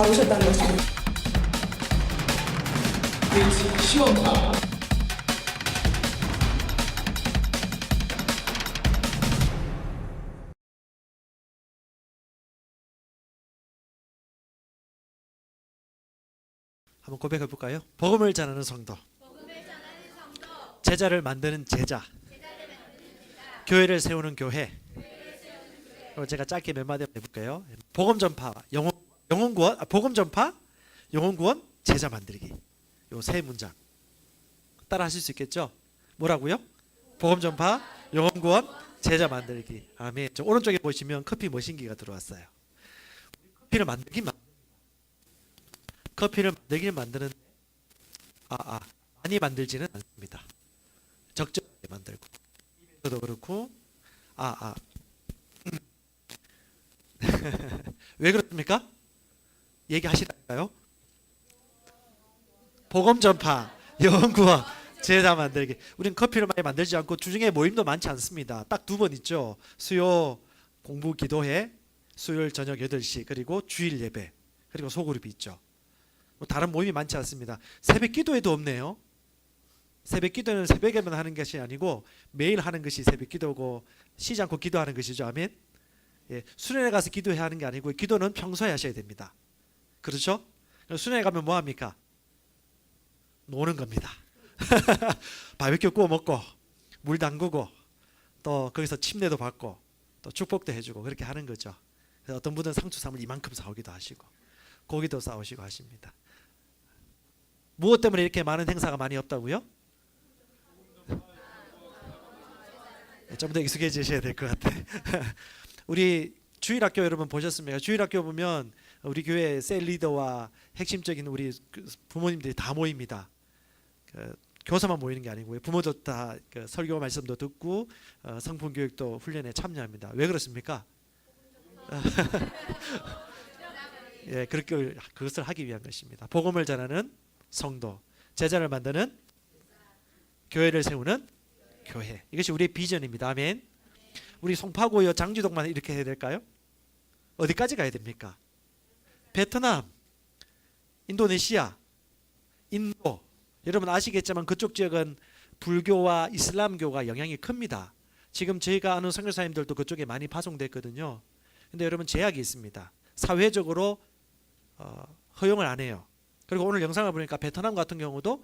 다 오셨다는 것입니다. 시원파 한번 고백해 볼까요? 복음을 전하는 성도, 제자를 만드는 제자, 교회를 세우는 교회. 그럼 제가 짧게 몇 마디 해볼게요. 복음 전파, 영혼 구원, 복음 전파, 영혼 구원, 제자 만들기. 요 세 문장 따라 하실 수 있겠죠? 뭐라고요? 복음 전파, 영혼 구원, 제자 만들기. 아멘. 저 오른쪽에 보시면 커피 머신기가 들어왔어요. 커피를 만드는 많이 만들지는 않습니다. 적절하게 만들고, 저도 그렇고, 왜 그렇습니까? 얘기하시라니까요. 복음 전파, 영혼 구원, 제자 만들기. 우리는 커피를 많이 만들지 않고 주중에 모임도 많지 않습니다. 딱 두 번 있죠. 수요 공부 기도회, 수요일 저녁 8시, 그리고 주일 예배, 그리고 소그룹이 있죠. 다른 모임이 많지 않습니다. 새벽 기도회도 없네요. 새벽 기도는 새벽에만 하는 것이 아니고 매일 하는 것이 새벽 기도고, 쉬지 않고 기도하는 것이죠. 아멘. 예, 수련회 가서 기도해야 하는 게 아니고 기도는 평소에 하셔야 됩니다. 그렇죠? 수련회 가면 뭐 합니까? 노는 겁니다. 바비큐 구워 먹고 물 담그고 또 거기서 침례도 받고 또 축복도 해주고 그렇게 하는 거죠. 그래서 어떤 분은 상추쌈을 이만큼 사오기도 하시고 고기도 싸오시고 하십니다. 무엇 때문에 이렇게 많은 행사가 많이 없다고요? 좀 더 익숙해지셔야 될 것 같아. 우리 주일학교 여러분 보셨습니까? 주일학교 보면 우리 교회 셀 리더와 핵심적인 우리 부모님들이 다 모입니다. 교사만 모이는 게 아니고요. 부모도 다 설교 말씀도 듣고 성품 교육도 훈련에 참여합니다. 왜 그렇습니까? 예, 그렇게 그것을 하기 위한 것입니다. 복음을 전하는 성도, 제자를 만드는 교회를 세우는 교회. 이것이 우리의 비전입니다. 아멘. 우리 송파구요 장지동만 이렇게 해야 될까요? 어디까지 가야 됩니까? 베트남, 인도네시아, 인도. 여러분 아시겠지만 그쪽 지역은 불교와 이슬람교가 영향이 큽니다. 지금 저희가 아는 선교사님들도 그쪽에 많이 파송됐거든요. 근데 여러분 제약이 있습니다. 사회적으로 허용을 안 해요. 그리고 오늘 영상을 보니까 베트남 같은 경우도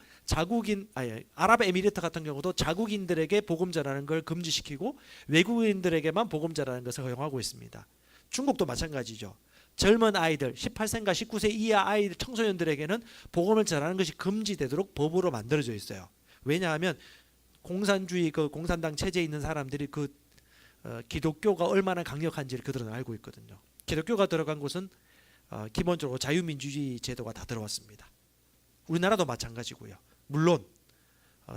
아랍에미리트 같은 경우도 자국인들에게 복음 전하는 걸 금지시키고 외국인들에게만 복음 전하는 것을 허용하고 있습니다. 중국도 마찬가지죠. 젊은 아이들, 18세인가 19세 이하 아이들, 청소년들에게는 복음을 전하는 것이 금지되도록 법으로 만들어져 있어요. 왜냐하면 공산주의 공산당 체제에 있는 사람들이 기독교가 얼마나 강력한지를 그들은 알고 있거든요. 기독교가 들어간 곳은 기본적으로 자유민주주의 제도가 다 들어왔습니다. 우리나라도 마찬가지고요. 물론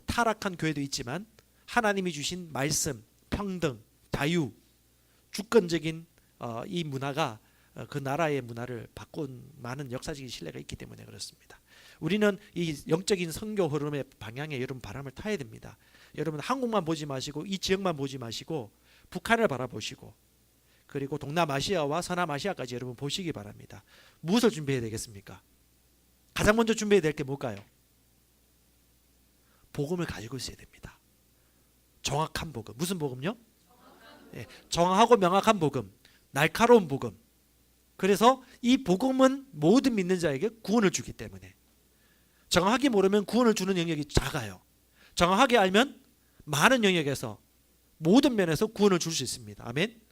타락한 교회도 있지만 하나님이 주신 말씀, 평등, 자유, 주권적인 이 문화가 그 나라의 문화를 바꾼 많은 역사적인 신뢰가 있기 때문에 그렇습니다. 우리는 이 영적인 선교 흐름의 방향에 여러분 바람을 타야 됩니다. 여러분 한국만 보지 마시고 이 지역만 보지 마시고 북한을 바라보시고 그리고 동남아시아와 서남아시아까지 여러분 보시기 바랍니다. 무엇을 준비해야 되겠습니까? 가장 먼저 준비해야 될 게 뭘까요? 복음을 가지고 있어야 됩니다. 정확한 복음. 무슨 복음요? 예, 정확하고 명확한 복음, 날카로운 복음. 그래서 이 복음은 모든 믿는 자에게 구원을 주기 때문에 정확하게 모르면 구원을 주는 영역이 작아요. 정확하게 알면 많은 영역에서 모든 면에서 구원을 줄 수 있습니다. 아멘.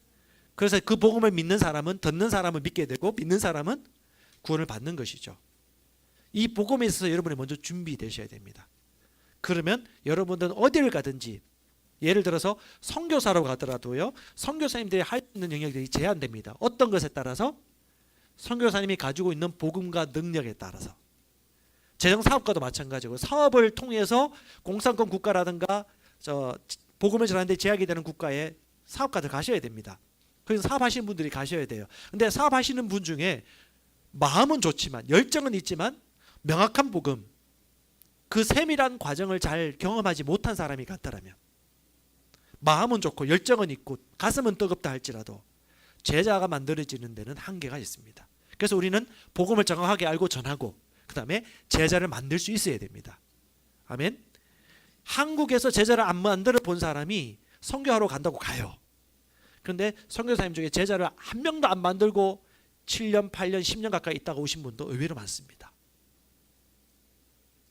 그래서 그 복음을 믿는 사람은 듣는 사람을 믿게 되고 믿는 사람은 구원을 받는 것이죠. 이 복음에 있어서 여러분이 먼저 준비되셔야 됩니다. 그러면 여러분들은 어디를 가든지 예를 들어서 선교사로 가더라도요. 선교사님들이 할 수 있는 영역들이 제한됩니다. 어떤 것에 따라서? 선교사님이 가지고 있는 복음과 능력에 따라서. 재정사업가도 마찬가지고 사업을 통해서 공산권 국가라든가 복음을 전하는 데 제약이 되는 국가에 사업가들 가셔야 됩니다. 그래서 사업하시는 분들이 가셔야 돼요. 근데 사업하시는 분 중에 마음은 좋지만 열정은 있지만 명확한 복음, 그 세밀한 과정을 잘 경험하지 못한 사람이 갔다라면 마음은 좋고 열정은 있고 가슴은 뜨겁다 할지라도 제자가 만들어지는 데는 한계가 있습니다. 그래서 우리는 복음을 정확하게 알고 전하고 그 다음에 제자를 만들 수 있어야 됩니다. 아멘. 한국에서 제자를 안 만들어 본 사람이 선교하러 간다고 가요. 그런데 선교사님 중에 제자를 한 명도 안 만들고 7년, 8년, 10년 가까이 있다가 오신 분도 의외로 많습니다.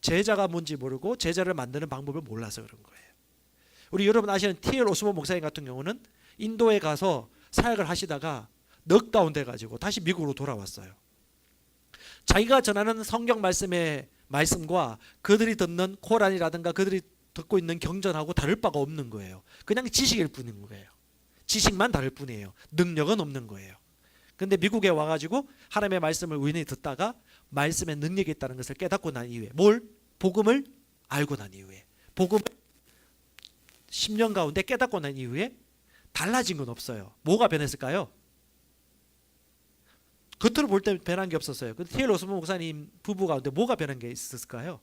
제자가 뭔지 모르고 제자를 만드는 방법을 몰라서 그런 거예요. 우리 여러분 아시는 T.L. 오스본 목사님 같은 경우는 인도에 가서 사역을 하시다가 넉다운 돼가지고 다시 미국으로 돌아왔어요. 자기가 전하는 성경 말씀의 말씀과 그들이 듣는 코란이라든가 그들이 듣고 있는 경전하고 다를 바가 없는 거예요. 그냥 지식일 뿐인 거예요. 지식만 다를 뿐이에요. 능력은 없는 거예요. 근데 미국에 와가지고 하나님의 말씀을 우연히 듣다가 말씀에 능력이 있다는 것을 깨닫고 난 이후에 복음을 알고 난 이후에 복음을 10년 가운데 깨닫고 난 이후에 달라진 건 없어요. 뭐가 변했을까요? 겉으로 볼 때 변한 게 없었어요. 근데 T.L. 오스본 목사님 부부 가운데 뭐가 변한 게 있었을까요?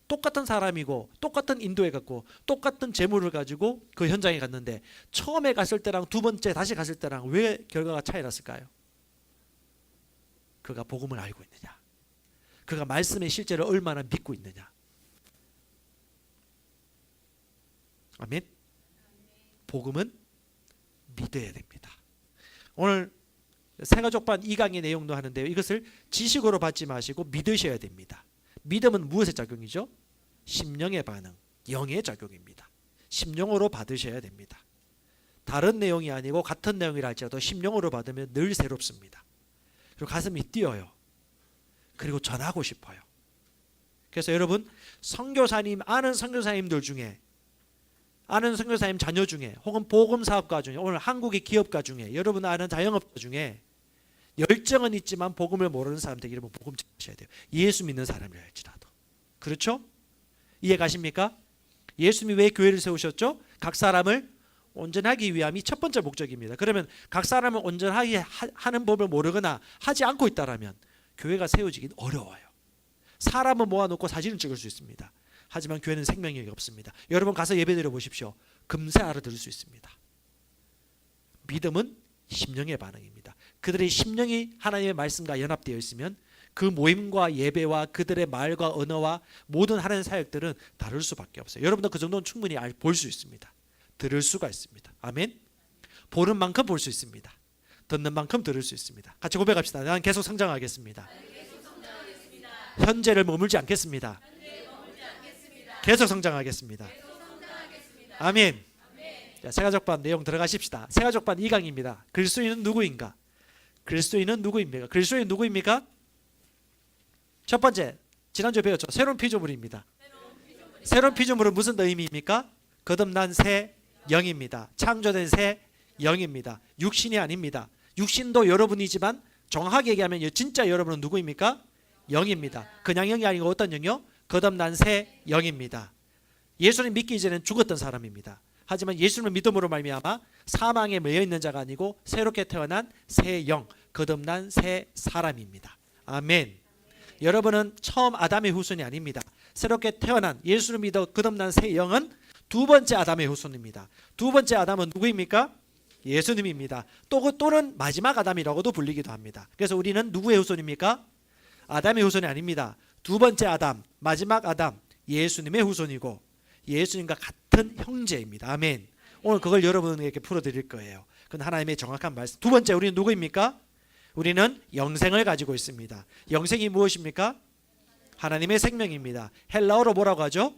똑같은 사람이고 똑같은 인도에 갔고 똑같은 재물을 가지고 그 현장에 갔는데 처음에 갔을 때랑 두 번째 다시 갔을 때랑 왜 결과가 차이 났을까요? 그가 복음을 알고 있느냐, 그가 말씀의 실제를 얼마나 믿고 있느냐. 아멘. 복음은 믿어야 됩니다. 오늘 새가족반 2강의 내용도 하는데요, 이것을 지식으로 받지 마시고 믿으셔야 됩니다. 믿음은 무엇의 작용이죠? 심령의 반응, 영의 작용입니다. 심령으로 받으셔야 됩니다. 다른 내용이 아니고 같은 내용이라 할지라도 심령으로 받으면 늘 새롭습니다. 그리고 가슴이 뛰어요. 그리고 전하고 싶어요. 그래서 여러분 선교사님 아는 선교사님들 중에, 아는 선교사님 자녀 중에, 혹은 복음사업가 중에, 오늘 한국의 기업가 중에, 여러분 아는 자영업자 중에 열정은 있지만 복음을 모르는 사람들에게 여러분 복음 전하셔야 돼요. 예수 믿는 사람이라 할지라도. 그렇죠? 이해 가십니까? 예수님이 왜 교회를 세우셨죠? 각 사람을 온전하기 위함이 첫 번째 목적입니다. 그러면 각 사람을 온전하게 하는 법을 모르거나 하지 않고 있다라면 교회가 세워지긴 어려워요. 사람은 모아놓고 사진을 찍을 수 있습니다. 하지만 교회는 생명력이 없습니다. 여러분 가서 예배드려 보십시오. 금세 알아들을 수 있습니다. 믿음은 심령의 반응입니다. 그들의 심령이 하나님의 말씀과 연합되어 있으면 그 모임과 예배와 그들의 말과 언어와 모든 하나님 사역들은 다를 수밖에 없어요. 여러분도 그 정도는 충분히 볼 수 있습니다. 들을 수가 있습니다. 아멘. 보는 만큼 볼 수 있습니다. 듣는 만큼 들을 수 있습니다. 같이 고백합시다. 나는 계속 성장하겠습니다. 현재를 머물지 않겠습니다. 계속 성장하겠습니다. 아멘. 자, 새가족반 내용 들어가십시다. 새가족반 2강입니다. 그리스도인은 누구인가? 그리스도인은 누구입니까? 그리스도인 누구입니까? 첫 번째, 지난주에 배웠죠. 새로운 피조물입니다. 새로운 피조물은 무슨 의미입니까? 거듭난 새 영입니다. 창조된 새 영입니다. 육신이 아닙니다. 육신도 여러분이지만 정확하게 얘기하면 진짜 여러분은 누구입니까? 영입니다. 그냥 영이 아니고 어떤 영이요? 거듭난 새 영입니다. 예수님 믿기 이전에는 죽었던 사람입니다. 하지만 예수님을 믿음으로 말미암아 사망에 매여 있는 자가 아니고 새롭게 태어난 새 영, 거듭난 새 사람입니다. 아멘. 여러분은 처음 아담의 후손이 아닙니다. 새롭게 태어난 예수를 믿어 거듭난 새 영은 두 번째 아담의 후손입니다. 두 번째 아담은 누구입니까? 예수님입니다. 또는 마지막 아담이라고도 불리기도 합니다. 그래서 우리는 누구의 후손입니까? 아담의 후손이 아닙니다. 두 번째 아담, 마지막 아담, 예수님의 후손이고 예수님과 같은 형제입니다. 아멘. 오늘 그걸 여러분에게 풀어드릴 거예요. 그건 하나님의 정확한 말씀. 두 번째, 우리는 누구입니까? 우리는 영생을 가지고 있습니다. 영생이 무엇입니까? 하나님의 생명입니다. 헬라어로 뭐라고 하죠?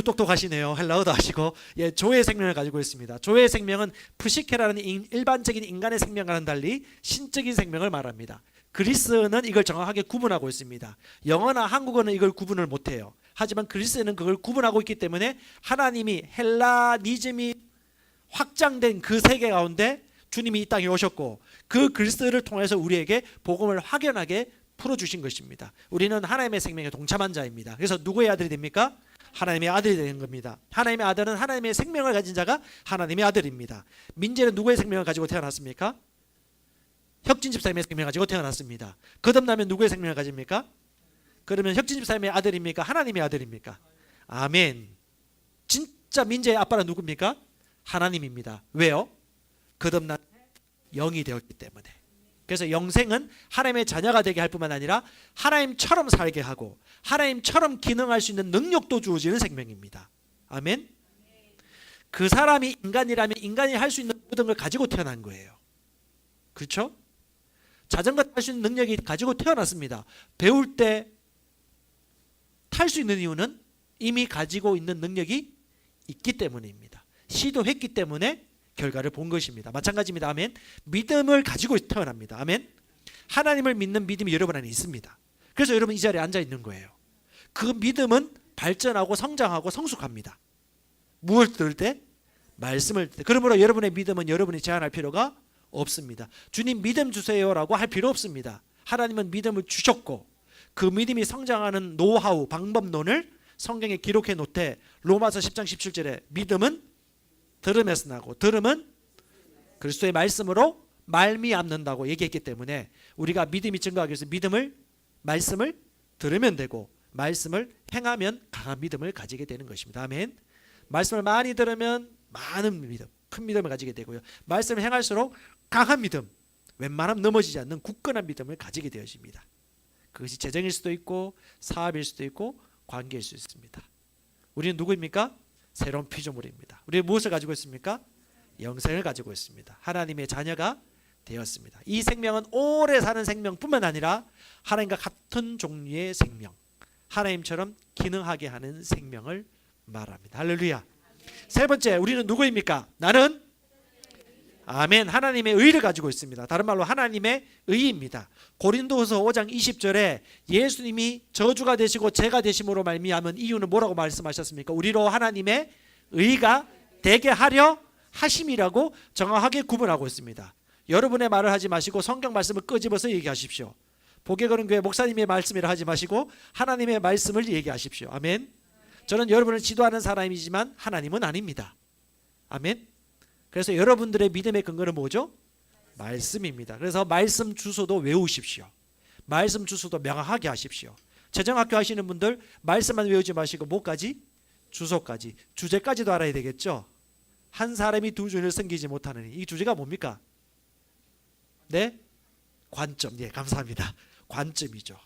똑똑하시네요. 헬라어도 아시고. 조의 생명을 가지고 있습니다. 조의 생명은 푸시케라는 일반적인 인간의 생명과는 달리 신적인 생명을 말합니다. 그리스는 이걸 정확하게 구분하고 있습니다. 영어나 한국어는 이걸 구분을 못해요. 하지만 그리스는 그걸 구분하고 있기 때문에 하나님이 헬라니즘이 확장된 그 세계 가운데 주님이 이 땅에 오셨고 그 그리스를 통해서 우리에게 복음을 확연하게 풀어주신 것입니다. 우리는 하나님의 생명에 동참한 자입니다. 그래서 누구의 아들이 됩니까? 하나님의 아들이 되는 겁니다. 하나님의 아들은 하나님의 생명을 가진 자가 하나님의 아들입니다. 민재는 누구의 생명을 가지고 태어났습니까? 혁진 집사님의 생명을 가지고 태어났습니다. 거듭나면 누구의 생명을 가집니까? 그러면 혁진 집사님의 아들입니까? 하나님의 아들입니까? 아멘. 진짜 민재의 아빠는 누굽니까? 하나님입니다. 왜요? 거듭난 영이 되었기 때문에. 그래서 영생은 하나님의 자녀가 되게 할 뿐만 아니라 하나님처럼 살게 하고 하나님처럼 기능할 수 있는 능력도 주어지는 생명입니다. 아멘. 그 사람이 인간이라면 인간이 할 수 있는 모든 걸 가지고 태어난 거예요. 그렇죠? 자전거 탈 수 있는 능력이 가지고 태어났습니다. 배울 때 탈 수 있는 이유는 이미 가지고 있는 능력이 있기 때문입니다. 시도했기 때문에 결과를 본 것입니다. 마찬가지입니다. 아멘. 믿음을 가지고 태어납니다. 아멘. 하나님을 믿는 믿음이 여러분 안에 있습니다. 그래서 여러분 이 자리에 앉아 있는 거예요. 그 믿음은 발전하고 성장하고 성숙합니다. 무엇을 들을 때? 말씀을 들을 때. 그러므로 여러분의 믿음은 여러분이 제한할 필요가 없습니다. 주님 믿음 주세요라고 할 필요 없습니다. 하나님은 믿음을 주셨고 그 믿음이 성장하는 노하우, 방법론을 성경에 기록해 놓되 로마서 10장 17절에 믿음은 들음에서 나고 들음은 그리스도의 말씀으로 말미암는다고 얘기했기 때문에 우리가 믿음이 증거하기 위해서 말씀을 들으면 되고 말씀을 행하면 강한 믿음을 가지게 되는 것입니다. 아멘. 말씀을 많이 들으면 많은 믿음, 큰 믿음을 가지게 되고요. 말씀을 행할수록 강한 믿음, 웬만하면 넘어지지 않는 굳건한 믿음을 가지게 되어집니다. 그것이 재정일 수도 있고 사업일 수도 있고 관계일 수 있습니다. 우리는 누구입니까? 새로운 피조물입니다. 우리는 무엇을 가지고 있습니까? 영생을 가지고 있습니다. 하나님의 자녀가 되었습니다. 이 생명은 오래 사는 생명뿐만 아니라 하나님과 같은 종류의 생명, 하나님처럼 기능하게 하는 생명을 말합니다. 할렐루야. 세 번째, 우리는 누구입니까? 나는 아멘, 하나님의 의를 가지고 있습니다. 다른 말로 하나님의 의입니다. 고린도후서 5장 20절에 예수님이 저주가 되시고 죄가 되심으로 말미암은 이유는 뭐라고 말씀하셨습니까? 우리로 하나님의 의가 되게 하려 하심이라고 정확하게 구분하고 있습니다. 여러분의 말을 하지 마시고 성경 말씀을 끄집어서 얘기하십시오. 복에 거는 교회 목사님의 말씀이라 하지 마시고 하나님의 말씀을 얘기하십시오. 아멘. 저는 여러분을 지도하는 사람이지만 하나님은 아닙니다. 아멘. 그래서 여러분들의 믿음의 근거는 뭐죠? 말씀입니다. 그래서 말씀 주소도 외우십시오. 말씀 주소도 명확하게 하십시오. 재정학교 하시는 분들 말씀만 외우지 마시고 뭐까지? 주소까지, 주제까지도 알아야 되겠죠. 한 사람이 두 주인을 섬기지 못하느니, 이 주제가 뭡니까? 네? 관점. 예, 감사합니다. 관점이죠.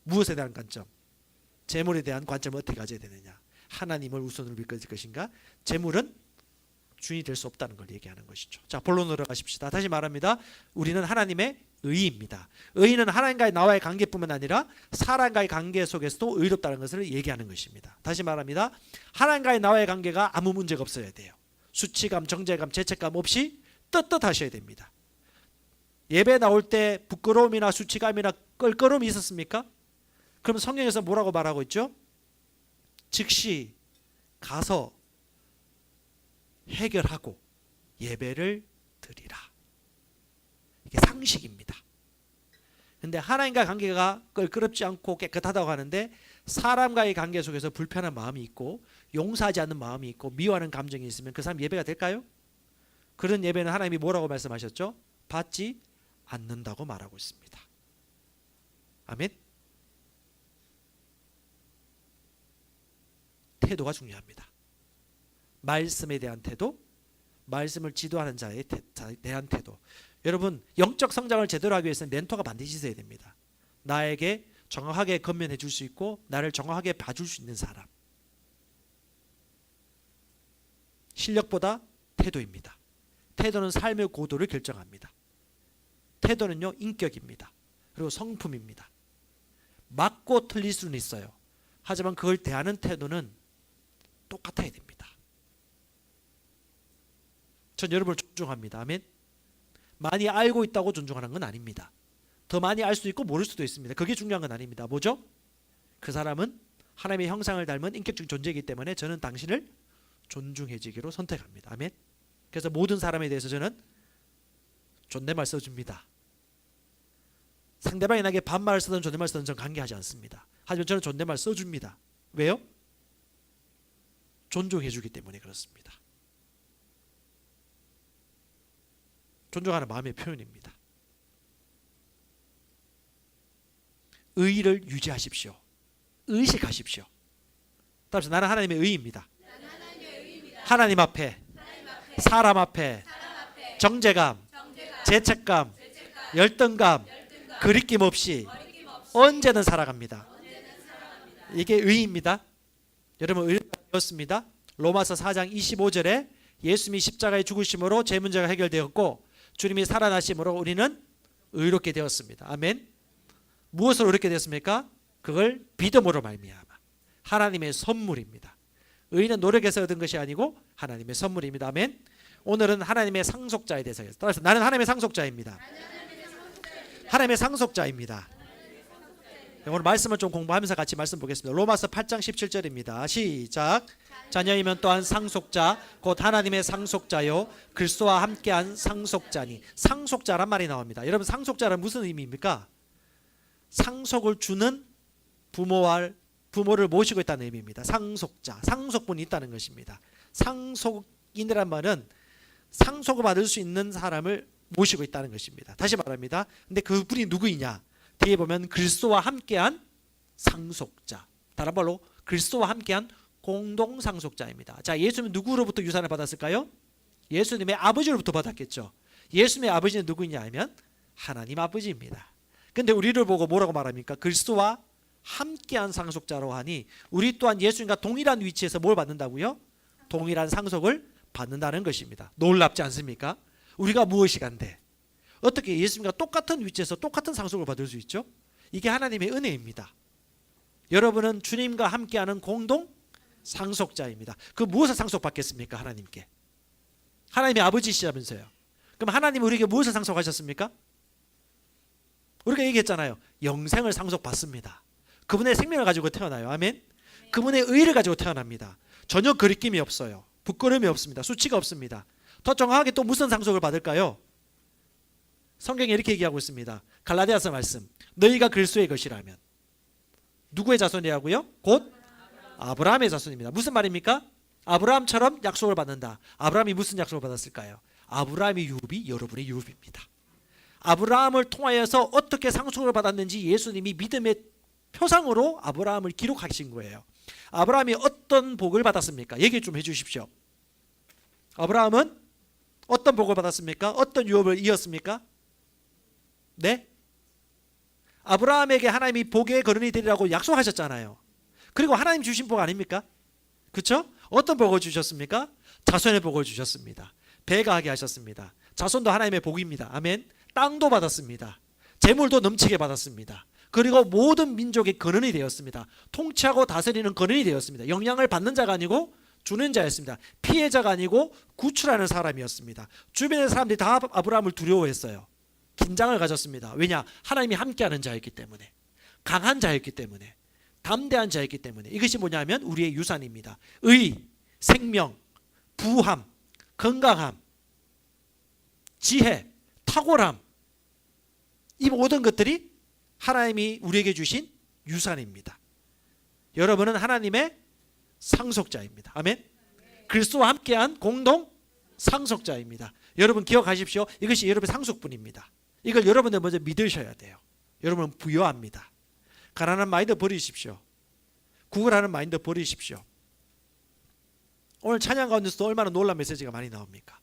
무엇에 대한 관점? 재물에 대한 관점을 어떻게 가져야 되느냐? 하나님을 우선으로 믿을 것인가? 재물은 주인이 될 수 없다는 걸 얘기하는 것이죠. 자, 본론으로 가십시다. 다시 말합니다. 우리는 하나님의 의입니다. 의는 하나님과의 나와의 관계뿐만 아니라 사람과의 관계 속에서도 의롭다는 것을 얘기하는 것입니다. 다시 말합니다. 하나님과의 나와의 관계가 아무 문제가 없어야 돼요. 수치감, 정죄감, 죄책감 없이 떳떳하셔야 됩니다. 예배 나올 때 부끄러움이나 수치감이나 껄끄러움이 있었습니까? 그럼 성경에서 뭐라고 말하고 있죠? 즉시 가서 해결하고 예배를 드리라. 이게 상식입니다. 근데 하나님과 관계가 껄끄럽지 않고 깨끗하다고 하는데 사람과의 관계 속에서 불편한 마음이 있고 용서하지 않는 마음이 있고 미워하는 감정이 있으면 그 사람 예배가 될까요? 그런 예배는 하나님이 뭐라고 말씀하셨죠? 받지 않는다고 말하고 있습니다. 아멘. 태도가 중요합니다. 말씀에 대한 태도, 말씀을 지도하는 자에 대한 태도. 여러분, 영적 성장을 제대로 하기 위해서는 멘토가 반드시 있어야 됩니다. 나에게 정확하게 건면해 줄 수 있고 나를 정확하게 봐줄 수 있는 사람. 실력보다 태도입니다. 태도는 삶의 고도를 결정합니다. 태도는요, 인격입니다. 그리고 성품입니다. 맞고 틀릴 수는 있어요. 하지만 그걸 대하는 태도는 똑같아야 됩니다. 전 여러분을 존중합니다. 아멘. 많이 알고 있다고 존중하는 건 아닙니다. 더 많이 알 수도 있고 모를 수도 있습니다. 그게 중요한 건 아닙니다. 뭐죠? 그 사람은 하나님의 형상을 닮은 인격적인 존재이기 때문에 저는 당신을 존중해지기로 선택합니다. 아멘. 그래서 모든 사람에 대해서 저는 존댓말 써줍니다. 상대방이 나에게 반말을 쓰든 존댓말 쓰든 저는 관계하지 않습니다. 하지만 저는 존댓말 써줍니다. 왜요? 존중해주기 때문에 그렇습니다. 존중하는 마음의 표현입니다. 의를 유지하십시오. 의식하십시오. 따라서 나는 하나님의 의입니다. 하나님 앞에, 사람 앞에, 정죄감, 죄책감, 열등감, 거리낌 없이 언제든 살아갑니다. 이게 의입니다. 여러분 의가 되었습니다. 로마서 4장 25절에 예수님이 십자가에 죽으심으로 제 문제가 해결되었고 주님이 살아나심으로 우리는 의롭게 되었습니다. 아멘. 무엇으로 의롭게 되었습니까? 그걸 믿음으로 말미암아 하나님의 선물입니다. 의는 노력해서 얻은 것이 아니고 하나님의 선물입니다. 아멘. 오늘은 하나님의 상속자에 대해서 따라서 나는 하나님의 상속자입니다. 하나님의 상속자입니다. 오늘 말씀을 좀 공부하면서 같이 말씀 보겠습니다. 로마서 8장 17절입니다. 시작. 자녀이면 또한 상속자 곧 하나님의 상속자요 그리스도와 함께한 상속자니. 상속자란 말이 나옵니다. 여러분 상속자란 무슨 의미입니까? 상속을 주는 부모를 모시고 있다는 의미입니다. 상속자, 상속분이 있다는 것입니다. 상속인이란 말은 상속을 받을 수 있는 사람을 모시고 있다는 것입니다. 다시 말합니다. 근데 그분이 누구이냐? 뒤에 보면 그리스도와 함께한 상속자. 다른 말로 그리스도와 함께한 공동 상속자입니다. 자, 예수님은 누구로부터 유산을 받았을까요? 예수님의 아버지로부터 받았겠죠. 예수님의 아버지는 누구냐 하면 하나님 아버지입니다. 근데 우리를 보고 뭐라고 말합니까? 그리스도와 함께한 상속자로 하니 우리 또한 예수님과 동일한 위치에서 뭘 받는다고요? 동일한 상속을 받는다는 것입니다. 놀랍지 않습니까? 우리가 무엇이간데 어떻게 예수님과 똑같은 위치에서 똑같은 상속을 받을 수 있죠? 이게 하나님의 은혜입니다. 여러분은 주님과 함께하는 공동 상속자입니다. 그 무엇을 상속받겠습니까? 하나님께. 하나님의 아버지시라면서요. 그럼 하나님은 우리에게 무엇을 상속하셨습니까? 우리가 얘기했잖아요. 영생을 상속받습니다. 그분의 생명을 가지고 태어나요. 아멘. 그분의 의를 가지고 태어납니다. 전혀 거리낌이 없어요. 부끄러움이 없습니다. 수치가 없습니다. 더 정확하게 또 무슨 상속을 받을까요? 성경에 이렇게 얘기하고 있습니다. 갈라디아서 말씀. 너희가 그리스도의 것이라면 누구의 자손이라고요? 곧 아브라함의 자손입니다. 무슨 말입니까? 아브라함처럼 약속을 받는다. 아브라함이 무슨 약속을 받았을까요? 아브라함의 유업이 여러분의 유업입니다. 아브라함을 통하여서 어떻게 상속을 받았는지 예수님이 믿음의 표상으로 아브라함을 기록하신 거예요. 아브라함이 어떤 복을 받았습니까? 얘기 좀 해주십시오. 아브라함은 어떤 복을 받았습니까? 어떤 유업을 이었습니까? 네? 아브라함에게 하나님이 복의 거른이 되리라고 약속하셨잖아요. 그리고 하나님 주신 복 아닙니까? 그렇죠? 어떤 복을 주셨습니까? 자손의 복을 주셨습니다. 배가 하게 하셨습니다. 자손도 하나님의 복입니다. 아멘. 땅도 받았습니다. 재물도 넘치게 받았습니다. 그리고 모든 민족의 근원이 되었습니다. 통치하고 다스리는 근원이 되었습니다. 영향을 받는 자가 아니고 주는 자였습니다. 피해자가 아니고 구출하는 사람이었습니다. 주변의 사람들이 다 아브라함을 두려워했어요. 긴장을 가졌습니다. 왜냐? 하나님이 함께하는 자였기 때문에, 강한 자였기 때문에, 담대한 자였기 때문에. 이것이 뭐냐면 우리의 유산입니다. 의, 생명, 부함, 건강함, 지혜, 탁월함, 이 모든 것들이 하나님이 우리에게 주신 유산입니다. 여러분은 하나님의 상속자입니다. 아멘. 그리스도와 함께한 공동 상속자입니다. 여러분 기억하십시오. 이것이 여러분의 상속분입니다. 이걸 여러분들 먼저 믿으셔야 돼요. 여러분은 부여합니다. 가난한 마인드 버리십시오. 구걸하는 마인드 버리십시오. 오늘 찬양 가운데서도 얼마나 놀라운 메시지가 많이 나옵니까?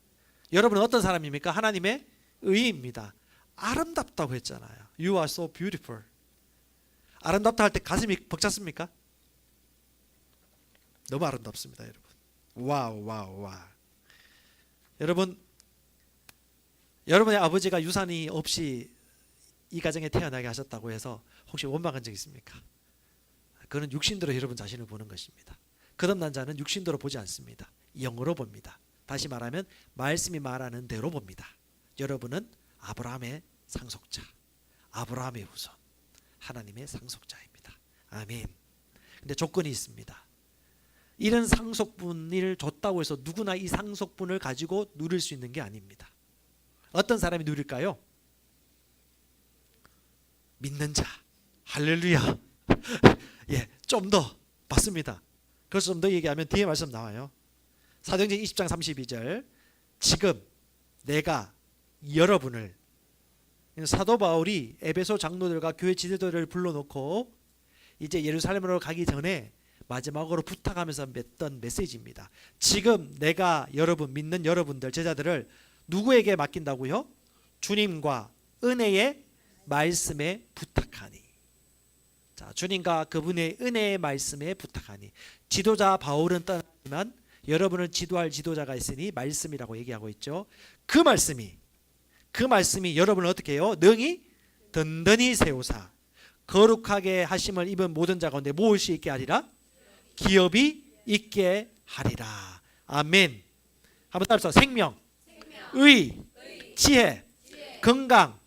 여러분은 어떤 사람입니까? 하나님의 의입니다. 아름답다고 했잖아요. You are so beautiful. 아름답다 할 때 가슴이 벅찼습니까? 너무 아름답습니다, 여러분. 와우, 와우, 와우. 여러분, 여러분의 아버지가 유산이 없이 이 가정에 태어나게 하셨다고 해서 혹시 원망한 적 있습니까? 그는 육신대로 여러분 자신을 보는 것입니다. 거듭난 자는 육신대로 보지 않습니다. 영으로 봅니다. 다시 말하면 말씀이 말하는 대로 봅니다. 여러분은 아브라함의 상속자, 아브라함의 후손, 하나님의 상속자입니다. 아멘. 근데 조건이 있습니다. 이런 상속분을 줬다고 해서 누구나 이 상속분을 가지고 누릴 수 있는 게 아닙니다. 어떤 사람이 누릴까요? 믿는 자. 할렐루야. 예, 좀 더 맞습니다. 그래서 좀 더 얘기하면 뒤에 말씀 나와요. 사도행전 20장 32절. 지금 내가 여러분을, 사도 바울이 에베소 장로들과 교회 지도자들을 불러놓고 이제 예루살렘으로 가기 전에 마지막으로 부탁하면서 맺던 메시지입니다. 지금 내가 여러분, 믿는 여러분들, 제자들을 누구에게 맡긴다고요? 주님과 은혜의 말씀에 부탁하니. 자, 주님과 그분의 은혜의 말씀에 부탁하니. 지도자 바울은 떠났지만 여러분은 지도할 지도자가 있으니 말씀이라고 얘기하고 있죠. 그 말씀이 여러분을 어떻게 해요? 능히 든든히 세우사 거룩하게 하심을 입은 모든 자 가운데 모을 수 있게 하리라. 기업이 있게 하리라. 아멘. 한번 따라서 생명, 의, 지혜, 건강,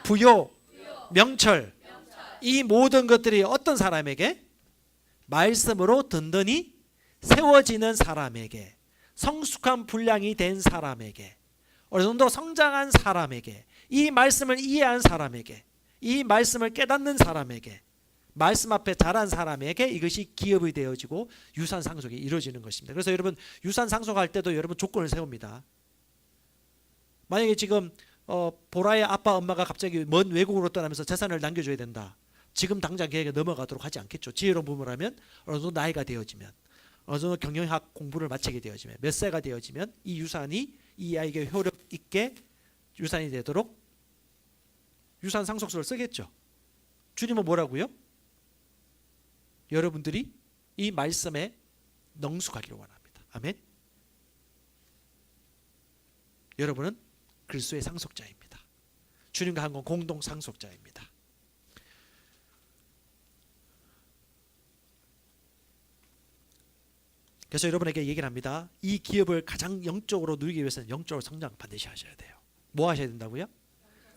부요, 명철, 이 모든 것들이 어떤 사람에게? 말씀으로 든든히 세워지는 사람에게, 성숙한 분량이 된 사람에게, 어느 정도 성장한 사람에게, 이 말씀을 이해한 사람에게, 이 말씀을 깨닫는 사람에게, 말씀 앞에 자란 사람에게 이것이 기업이 되어지고 유산 상속이 이루어지는 것입니다. 그래서 여러분 유산 상속할 때도 여러분 조건을 세웁니다. 만약에 지금 보라의 아빠 엄마가 갑자기 먼 외국으로 떠나면서 재산을 남겨줘야 된다. 지금 당장 계획에 넘어가도록 하지 않겠죠. 지혜로운 부모라면 어느 정도 나이가 되어지면, 어느 정도 경영학 공부를 마치게 되어지면, 몇 세가 되어지면 이 유산이 이 아이에게 효력 있게 유산이 되도록 유산 상속서를 쓰겠죠. 주님은 뭐라고요? 여러분들이 이 말씀에 능숙하기를 원합니다. 아멘. 여러분은 그리스도의 상속자입니다. 주님과 한 건 공동 상속자입니다. 그래서 여러분에게 얘기를 합니다. 이 기업을 가장 영적으로 누리기 위해서는 영적으로 성장 반드시 하셔야 돼요. 뭐 하셔야 된다고요?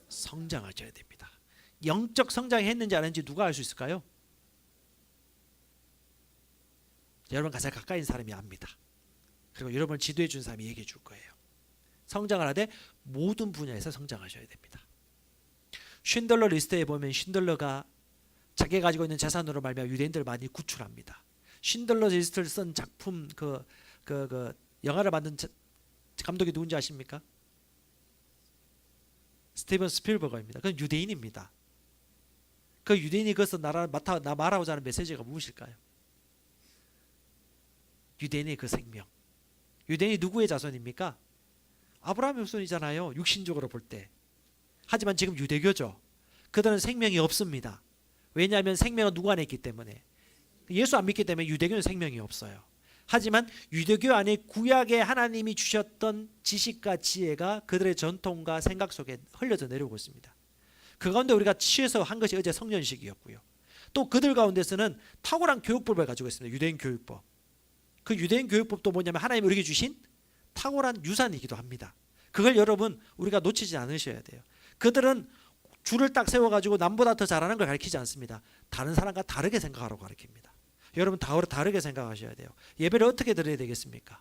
성장하셔야 됩니다. 영적 성장했는지 안 했는지 누가 알 수 있을까요? 여러분 가장 가까이 있는 사람이 압니다. 그리고 여러분을 지도해 준 사람이 얘기해 줄 거예요. 성장을 하되 모든 분야에서 성장하셔야 됩니다. 쉰들러 리스트에 보면 쉰들러가 자기가 가지고 있는 재산으로 말미암아 유대인들을 많이 구출합니다. 쉰들러 리스트를 쓴 작품 그 영화를 만든 감독이 누군지 아십니까? 스티븐 스필버거입니다. 그건 유대인입니다. 그 유대인이 그것을 말하고자 하는 메시지가 무엇일까요? 유대인의 그 생명. 유대인이 누구의 자손입니까? 아브라함의 후손이잖아요. 육신적으로 볼 때. 하지만 지금 유대교죠. 그들은 생명이 없습니다. 왜냐하면 생명은 누구 안에 있기 때문에. 예수 안 믿기 때문에 유대교는 생명이 없어요. 하지만 유대교 안에 구약의 하나님이 주셨던 지식과 지혜가 그들의 전통과 생각 속에 흘려져 내려오고 있습니다. 그 가운데 우리가 취해서 한 것이 어제 성년식이었고요. 또 그들 가운데서는 탁월한 교육법을 가지고 있습니다. 유대인 교육법. 그 유대인 교육법도 뭐냐면 하나님이 우리에게 주신 탁월한 유산이기도 합니다. 그걸 여러분 우리가 놓치지 않으셔야 돼요. 그들은 줄을 딱 세워가지고 남보다 더 잘하는 걸 가르치지 않습니다. 다른 사람과 다르게 생각하라고 가르칩니다. 여러분 다르게 생각하셔야 돼요. 예배를 어떻게 드려야 되겠습니까?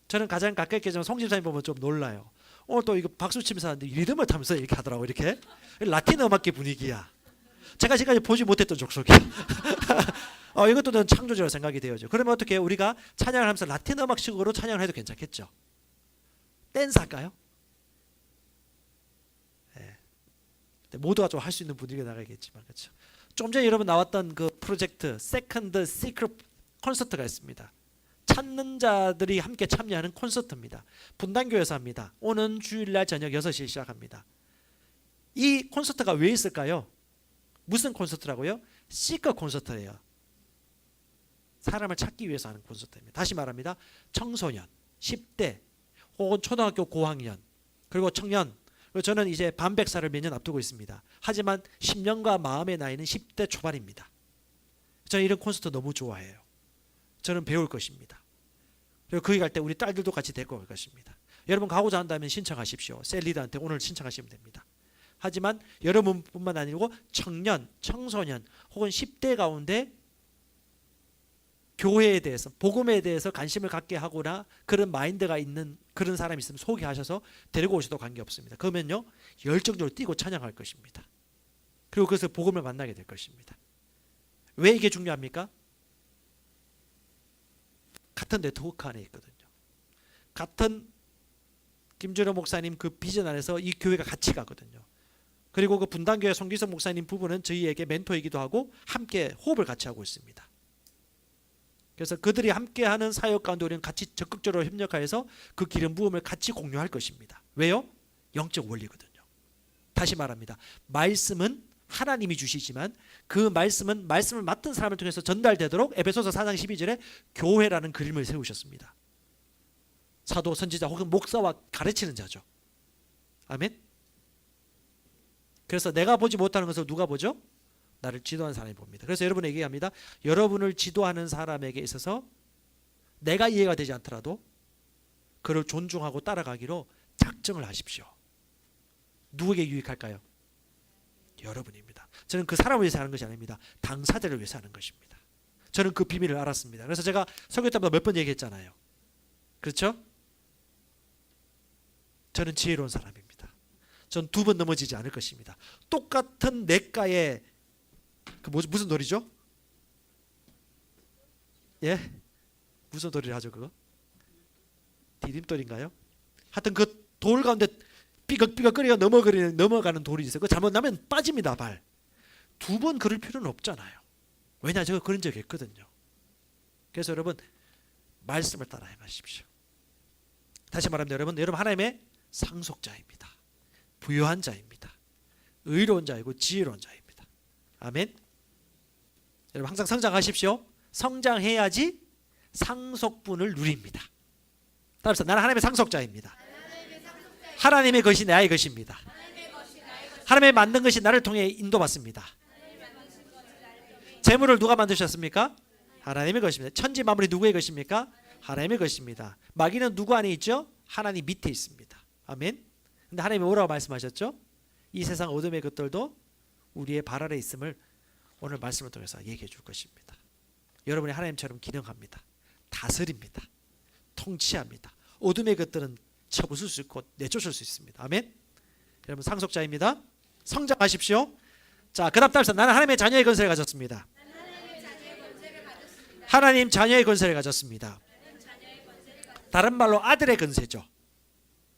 저는 가장 가까이 계시는 송집사님 보면 좀 놀라요. 오늘 또 이거 박수 치면서 하는데 리듬을 타면서 이렇게 하더라고요. 이렇게 라틴 음악계 분위기야. 제가 지금까지 보지 못했던 족속이야. 이것도 저는 창조적으로 생각이 되어죠. 그러면 어떻게 해요? 우리가 찬양을 하면서 라틴 음악식으로 찬양을 해도 괜찮겠죠? 댄스 할까요? 네. 모두가 좀 할 수 있는 분위기가 나가겠지만 그렇죠. 좀 전에 여러분 나왔던 그 프로젝트 세컨드 시크릿 콘서트가 있습니다. 찾는 자들이 함께 참여하는 콘서트입니다. 분당교회에서 합니다. 오는 주일날 저녁 6시에 시작합니다. 이 콘서트가 왜 있을까요? 무슨 콘서트라고요? 시커 콘서트예요. 사람을 찾기 위해서 하는 콘서트입니다. 다시 말합니다. 청소년, 10대 혹은 초등학교 고학년 그리고 청년, 그리고 저는 이제 반백사를 몇 년 앞두고 있습니다. 하지만 10년과 마음의 나이는 10대 초반입니다. 저는 이런 콘서트 너무 좋아해요. 저는 배울 것입니다. 그리고 거기 갈 때 우리 딸들도 같이 데리고 갈 것입니다. 여러분 가고자 한다면 신청하십시오. 셀리드한테 오늘 신청하시면 됩니다. 하지만 여러분뿐만 아니고 청년, 청소년 혹은 10대 가운데 교회에 대해서 복음에 대해서 관심을 갖게 하거나 그런 마인드가 있는 그런 사람이 있으면 소개하셔서 데리고 오셔도 관계없습니다. 그러면요 열정적으로 뛰고 찬양할 것입니다. 그리고 그것을 복음을 만나게 될 것입니다. 왜 이게 중요합니까? 같은 네트워크 안에 있거든요. 같은 김준호 목사님 그 비전 안에서 이 교회가 같이 가거든요. 그리고 그 분당교회 송기석 목사님 부부는 저희에게 멘토이기도 하고 함께 호흡을 같이 하고 있습니다. 그래서 그들이 함께하는 사역 가운데 우리는 같이 적극적으로 협력하여서 그 기름 부음을 같이 공유할 것입니다. 왜요? 영적 원리거든요. 다시 말합니다. 말씀은 하나님이 주시지만 그 말씀은 말씀을 맡은 사람을 통해서 전달되도록 에베소서 4장 12절에 교회라는 그림을 세우셨습니다. 사도, 선지자 혹은 목사와 가르치는 자죠. 아멘. 그래서 내가 보지 못하는 것을 누가 보죠? 나를 지도하는 사람이 봅니다. 그래서 여러분에게 얘기합니다. 여러분을 지도하는 사람에게 있어서 내가 이해가 되지 않더라도 그를 존중하고 따라가기로 작정을 하십시오. 누구에게 유익할까요? 여러분입니다. 저는 그 사람을 위해서 하는 것이 아닙니다. 당사자를 위해서 하는 것입니다. 저는 그 비밀을 알았습니다. 그래서 제가 설교 때마다 몇 번 얘기했잖아요. 그렇죠? 저는 지혜로운 사람입니다. 전 2번 넘어지지 않을 것입니다. 똑같은 냇가에 무슨 돌이죠? 예? 무슨 돌이를 하죠 그거? 디딤돌인가요? 하여튼 그 돌 가운데 삐걱삐걱거리가 넘어가는 돌이 있어요. 그거 잘못 나면 빠집니다. 발. 2번 그럴 필요는 없잖아요. 왜냐 제가 그런 적이 있거든요. 그래서 여러분 말씀을 따라 행하십시오. 다시 말합니다. 여러분 하나님의 상속자입니다. 부요한 자입니다. 의로운 자이고 지혜로운 자입니다. 아멘. 여러분 항상 성장하십시오. 성장해야지 상속분을 누립니다. 따라서 나는 하나님의 상속자입니다. 하나님의 것이 나의 것입니다. 하나님의 만든 것이 나를 통해 인도받습니다. 재물을 누가 만드셨습니까? 하나님의 것입니다. 천지 만물이 누구의 것입니까? 하나님의 것입니다. 마귀는 누구 안에 있죠? 하나님 밑에 있습니다. 아멘. 근데 하나님이 뭐라고 말씀하셨죠? 이 세상 어둠의 것들도 우리의 발 아래 있음을 오늘 말씀을 통해서 얘기해 줄 것입니다. 여러분이 하나님처럼 기능합니다. 다스립니다. 통치합니다. 어둠의 것들은 쳐부술 수 있고 내쫓을 수 있습니다. 아멘. 여러분 상속자입니다. 성장하십시오. 자, 그 다음 따라서 나는 하나님의 자녀의 권세를 가졌습니다. 하나님 자녀의 권세를 가졌습니다. 다른 말로 아들의 권세죠.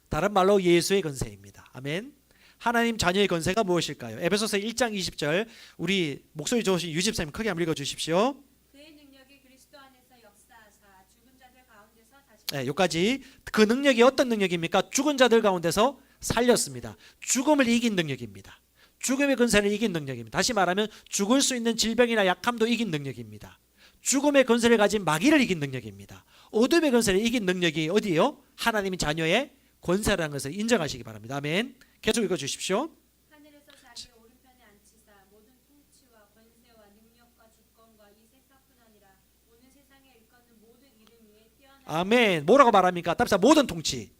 다른 말로 예수의 권세입니다. 아멘. 하나님 자녀의 권세가 무엇일까요? 에베소서 1장 20절 우리 목소리 좋으신 유집사님 크게 한번 읽어주십시오. 그의 능력이 그리스도 안에서 역사하사 죽은 자들 가운데서 다시 네, 여기까지. 그 능력이 어떤 능력입니까? 죽은 자들 가운데서 살렸습니다. 죽음을 이긴 능력입니다. 죽음의 권세를 이긴 능력입니다. 다시 말하면 죽을 수 있는 질병이나 약함도 이긴 능력입니다. 죽음의 권세를 가진 마귀를 이긴 능력입니다. 어둠의 권세를 이긴 능력이 어디예요? 하나님의 자녀의 권세라는 것을 인정하시기 바랍니다. 아멘. 계속 읽어주십시오. 하늘에서 자기의 오른편에 앉히사 모든 통치와 권세와 능력과 주권과 이 세상뿐 아니라 오는 세상에 일컫는 모든 이름 위에 뛰어난 아멘. 뭐라고 말합니까? 답사 모든 통치,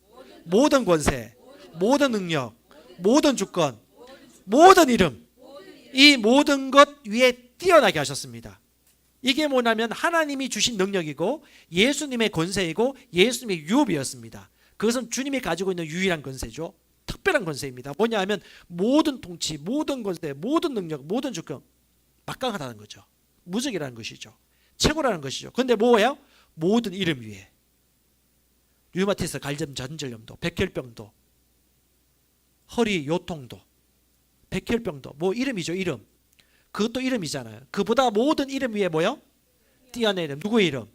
모든 권세, 모든 능력, 모든 주권, 모든 이름, 이 모든 것 위에 뛰어나게 하셨습니다. 이게 뭐냐면 하나님이 주신 능력이고 예수님의 권세이고 예수님의 유업이었습니다. 그것은 주님이 가지고 있는 유일한 권세죠. 특별한 권세입니다. 뭐냐 하면 모든 통치, 모든 권세, 모든 능력, 모든 주권 막강하다는 거죠. 무적이라는 것이죠. 최고라는 것이죠. 그런데 뭐예요? 모든 이름 위에 류마티스, 갈염, 전절염도, 백혈병도, 허리 요통도, 백혈병도 뭐 이름이죠. 이름. 그것도 이름이잖아요. 그보다 모든 이름 위에 뭐요? 뛰어난 이름. 누구의 이름?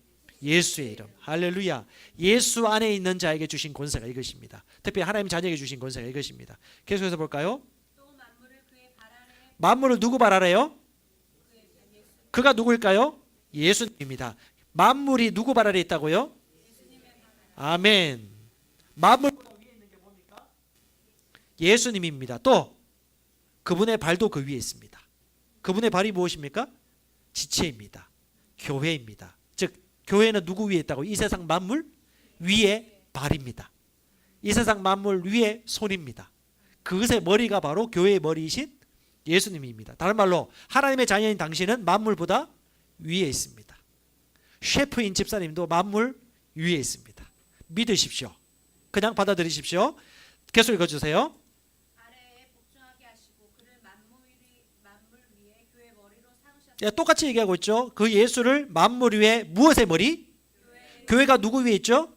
예수의 이름. 할렐루야. 예수 안에 있는 자에게 주신 권세가 이것입니다. 특별히 하나님 자녀에게 주신 권세가 이것입니다. 계속해서 볼까요? 또 만물을 그의 발 아래에 만물을 누구 발 아래요? 그가 누구일까요? 예수님입니다. 만물이 누구 발 아래 있다고요? 아멘. 만물보다 위에 있는 게 뭡니까? 예수님입니다. 또 그분의 발도 그 위에 있습니다. 그분의 발이 무엇입니까? 지체입니다. 교회입니다. 즉 교회는 누구 위에 있다고? 이 세상 만물 위에 발입니다. 이 세상 만물 위에 손입니다. 그것의 머리가 바로 교회의 머리이신 예수님입니다. 다른 말로 하나님의 자녀인 당신은 만물보다 위에 있습니다. 셰프인 집사님도 만물 위에 있습니다. 믿으십시오. 그냥 받아들이십시오. 계속 읽어주세요. 아래에 복종하게 하시고 그를 만물 위에 교회 머리로 삼으셨다. 예, 똑같이 얘기하고 있죠. 그 예수를 만물 위에 무엇의 머리? 교회가 누구 위에 있죠?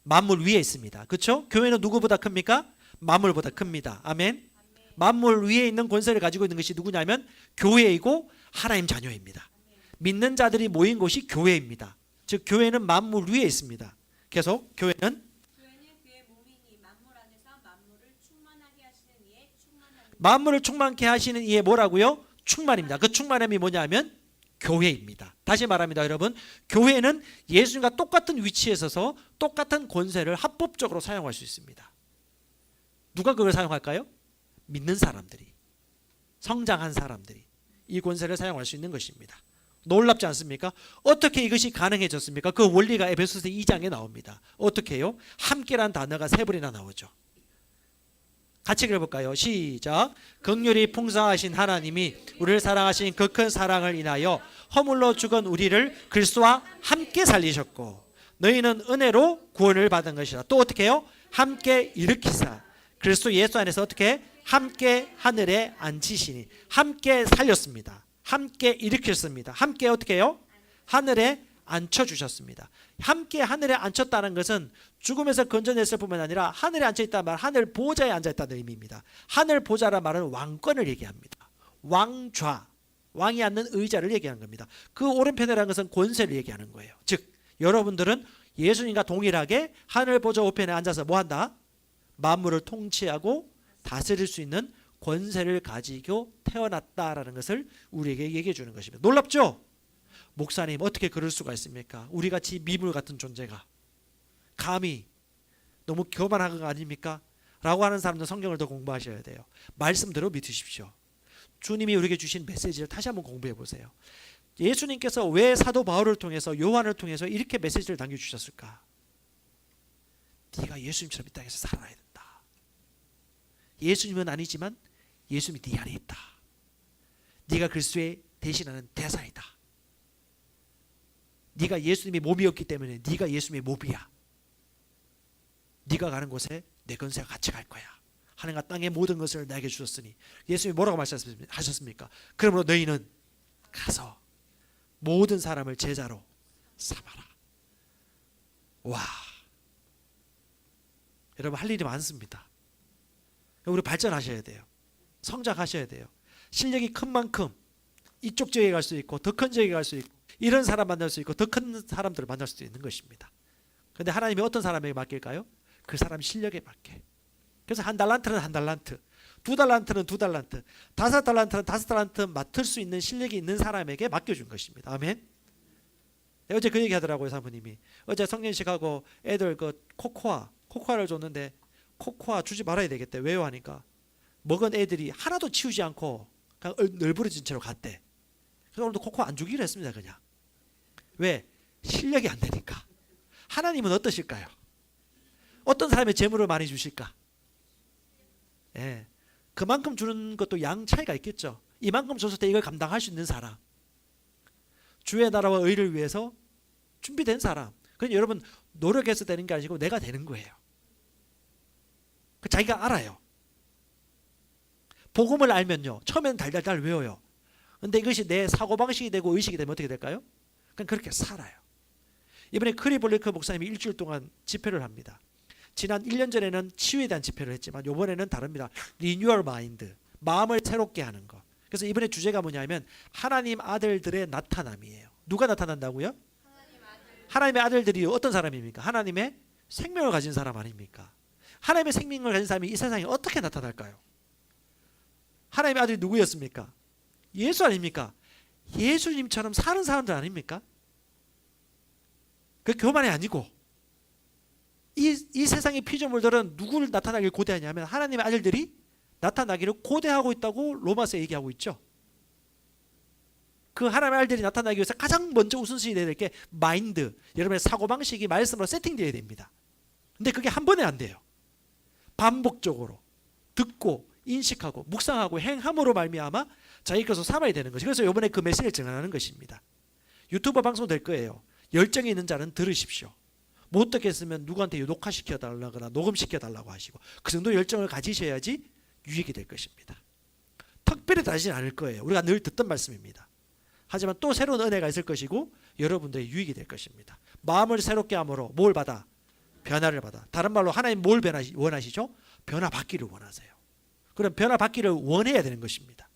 만물 위에 있습니다. 그렇죠? 교회는 누구보다 큽니까? 만물보다 큽니다. 아멘. 만물 위에 있는 권세를 가지고 있는 것이 누구냐면 교회이고 하나님 자녀입니다. 믿는 자들이 모인 곳이 교회입니다. 즉 교회는 만물 위에 있습니다. 계속 교회는 교회는 그의 몸이니 만물 안에서 만물을 충만하게 만물을 충만케 하시는 이의 뭐라고요? 충만입니다. 그 충만함이 뭐냐면 교회입니다. 다시 말합니다, 여러분. 교회는 예수님과 똑같은 위치에 서서 똑같은 권세를 합법적으로 사용할 수 있습니다. 누가 그걸 사용할까요? 믿는 사람들이, 성장한 사람들이 이 권세를 사용할 수 있는 것입니다. 놀랍지 않습니까? 어떻게 이것이 가능해졌습니까? 그 원리가 에베소서 2장에 나옵니다. 어떻게 해요? 함께란 단어가 3번이나 나오죠. 같이 읽어볼까요? 시작. 긍휼이 풍성하신 하나님이 우리를 사랑하신 그 큰 사랑을 인하여 허물로 죽은 우리를 그리스도와 함께 살리셨고 너희는 은혜로 구원을 받은 것이라. 또 어떻게 해요? 함께 일으키사 그리스도 예수 안에서 어떻게 함께 하늘에 앉히시니. 함께 살렸습니다. 함께 일으켰습니다. 함께 어떻게 해요? 하늘에 앉혀주셨습니다. 함께 하늘에 앉혔다는 것은 죽음에서 건져냈을 뿐만 아니라 하늘에 앉혀있다는 말, 하늘 보좌에 앉아있다는 의미입니다. 하늘 보좌란 말은 왕권을 얘기합니다. 왕좌, 왕이 앉는 의자를 얘기하는 겁니다. 그 오른편이라는 것은 권세를 얘기하는 거예요. 즉 여러분들은 예수님과 동일하게 하늘 보좌 우편에 앉아서 뭐한다? 만물을 통치하고 다스릴 수 있는 권세를 가지고 태어났다라는 것을 우리에게 얘기해 주는 것입니다. 놀랍죠? 목사님 어떻게 그럴 수가 있습니까? 우리같이 미물 같은 존재가 감히 너무 교만한 거 아닙니까? 라고 하는 사람들은 성경을 더 공부하셔야 돼요. 말씀대로 믿으십시오. 주님이 우리에게 주신 메시지를 다시 한번 공부해 보세요. 예수님께서 왜 사도 바울을 통해서 요한을 통해서 이렇게 메시지를 남겨주셨을까? 네가 예수님처럼 이 땅에서 살아야 된다. 예수님은 아니지만 예수님이 네 안에 있다. 네가 그리스도의 대신하는 대사이다. 네가 예수님의 몸이었기 때문에 네가 예수님의 몸이야. 네가 가는 곳에 내 권세가 같이 갈 거야. 하늘과 땅의 모든 것을 내게 주셨으니. 예수님이 뭐라고 말씀하셨습니까? 그러므로 너희는 가서 모든 사람을 제자로 삼아라. 와, 여러분 할 일이 많습니다. 우리 발전하셔야 돼요. 성장하셔야 돼요. 실력이 큰 만큼 이쪽 지역에 갈 수 있고 더 큰 지역에 갈 수 있고 이런 사람 만날 수 있고 더 큰 사람들을 만날 수도 있는 것입니다. 그런데 하나님이 어떤 사람에게 맡길까요? 그 사람 실력에 맡게. 그래서 1달란트는 1달란트, 2달란트는 2달란트, 5달란트는 5달란트 맡을 수 있는 실력이 있는 사람에게 맡겨준 것입니다. 아멘. 어제 그 얘기 하더라고요, 사모님이. 어제 성년식하고 애들 그 코코아를 줬는데 코코아 주지 말아야 되겠대. 왜요? 하니까 먹은 애들이 하나도 치우지 않고 그냥 널브러진 채로 갔대. 그래서 오늘도 코코아 안 주기로 했습니다. 그냥. 왜? 실력이 안 되니까. 하나님은 어떠실까요? 어떤 사람의 재물을 많이 주실까? 예, 그만큼 주는 것도 양 차이가 있겠죠. 이만큼 줬을 때 이걸 감당할 수 있는 사람, 주의 나라와 의를 위해서 준비된 사람. 그건 여러분 노력해서 되는 게 아니고 내가 되는 거예요. 자기가 알아요. 복음을 알면요, 처음에는 달달달 외워요. 근데 이것이 내 사고방식이 되고 의식이 되면 어떻게 될까요? 그냥 그렇게 살아요. 이번에 크리볼리크 목사님이 일주일 동안 집회를 합니다. 지난 1년 전에는 치유에 대한 집회를 했지만 이번에는 다릅니다. 리뉴얼 마인드, 마음을 새롭게 하는 것. 그래서 이번에 주제가 뭐냐면 하나님 아들들의 나타남이에요. 누가 나타난다고요? 하나님의 아들들이 어떤 사람입니까? 하나님의 생명을 가진 사람 아닙니까? 하나님의 생명을 가진 사람이 이 세상에 어떻게 나타날까요? 하나님의 아들이 누구였습니까? 예수 아닙니까? 예수님처럼 사는 사람들 아닙니까? 그 교만이 아니고 이 세상의 피조물들은 누구를 나타나길 고대하냐면 하나님의 아들들이 나타나기를 고대하고 있다고 로마서 얘기하고 있죠. 그 하나님의 아들들이 나타나기 위해서 가장 먼저 우선순위 되어야 될 게 마인드, 여러분의 사고방식이 말씀으로 세팅되어야 됩니다. 근데 그게 한 번에 안 돼요. 반복적으로 듣고 인식하고 묵상하고 행함으로 말미암아 자기 것으로 삼아야 되는 것이. 그래서 이번에 그 메시지를 전하는 것입니다. 유튜브 방송 될 거예요. 열정이 있는 자는 들으십시오. 못 듣겠으면 누구한테 녹화시켜 달라거나 녹음시켜 달라고 하시고 그 정도 열정을 가지셔야지 유익이 될 것입니다. 특별히 다르진 않을 거예요. 우리가 늘 듣던 말씀입니다. 하지만 또 새로운 은혜가 있을 것이고 여러분들의 유익이 될 것입니다. 마음을 새롭게 함으로 뭘 받아? 변화를 받아. 다른 말로 하나님 뭘 원하시죠? 변화받기를 원하세요. 그럼 변화받기를 원해야 되는 것입니다.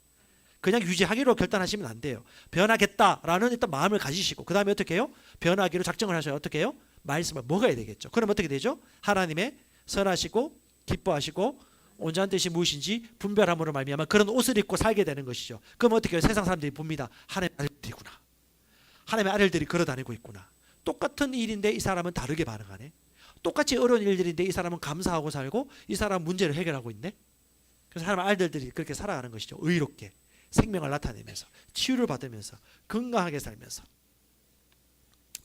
그냥 유지하기로 결단하시면 안 돼요. 변하겠다라는 일단 마음을 가지시고 그 다음에 어떻게 해요? 변하기로 작정을 하셔야 어떻게 해요? 말씀을 먹어야 되겠죠. 그럼 어떻게 되죠? 하나님의 선하시고 기뻐하시고 온전한 뜻이 무엇인지 분별함으로 말미암아 그런 옷을 입고 살게 되는 것이죠. 그럼 어떻게 해요? 세상 사람들이 봅니다. 하나님의 아들들이구나. 하나님의 아들들이 걸어다니고 있구나. 똑같은 일인데 이 사람은 다르게 반응하네. 똑같이 어려운 일들인데 이 사람은 감사하고 살고 이 사람은 문제를 해결하고 있네. 그래서 하나님의 아들들이 그렇게 살아가는 것이죠. 의롭게 생명을 나타내면서 치유를 받으면서 건강하게 살면서.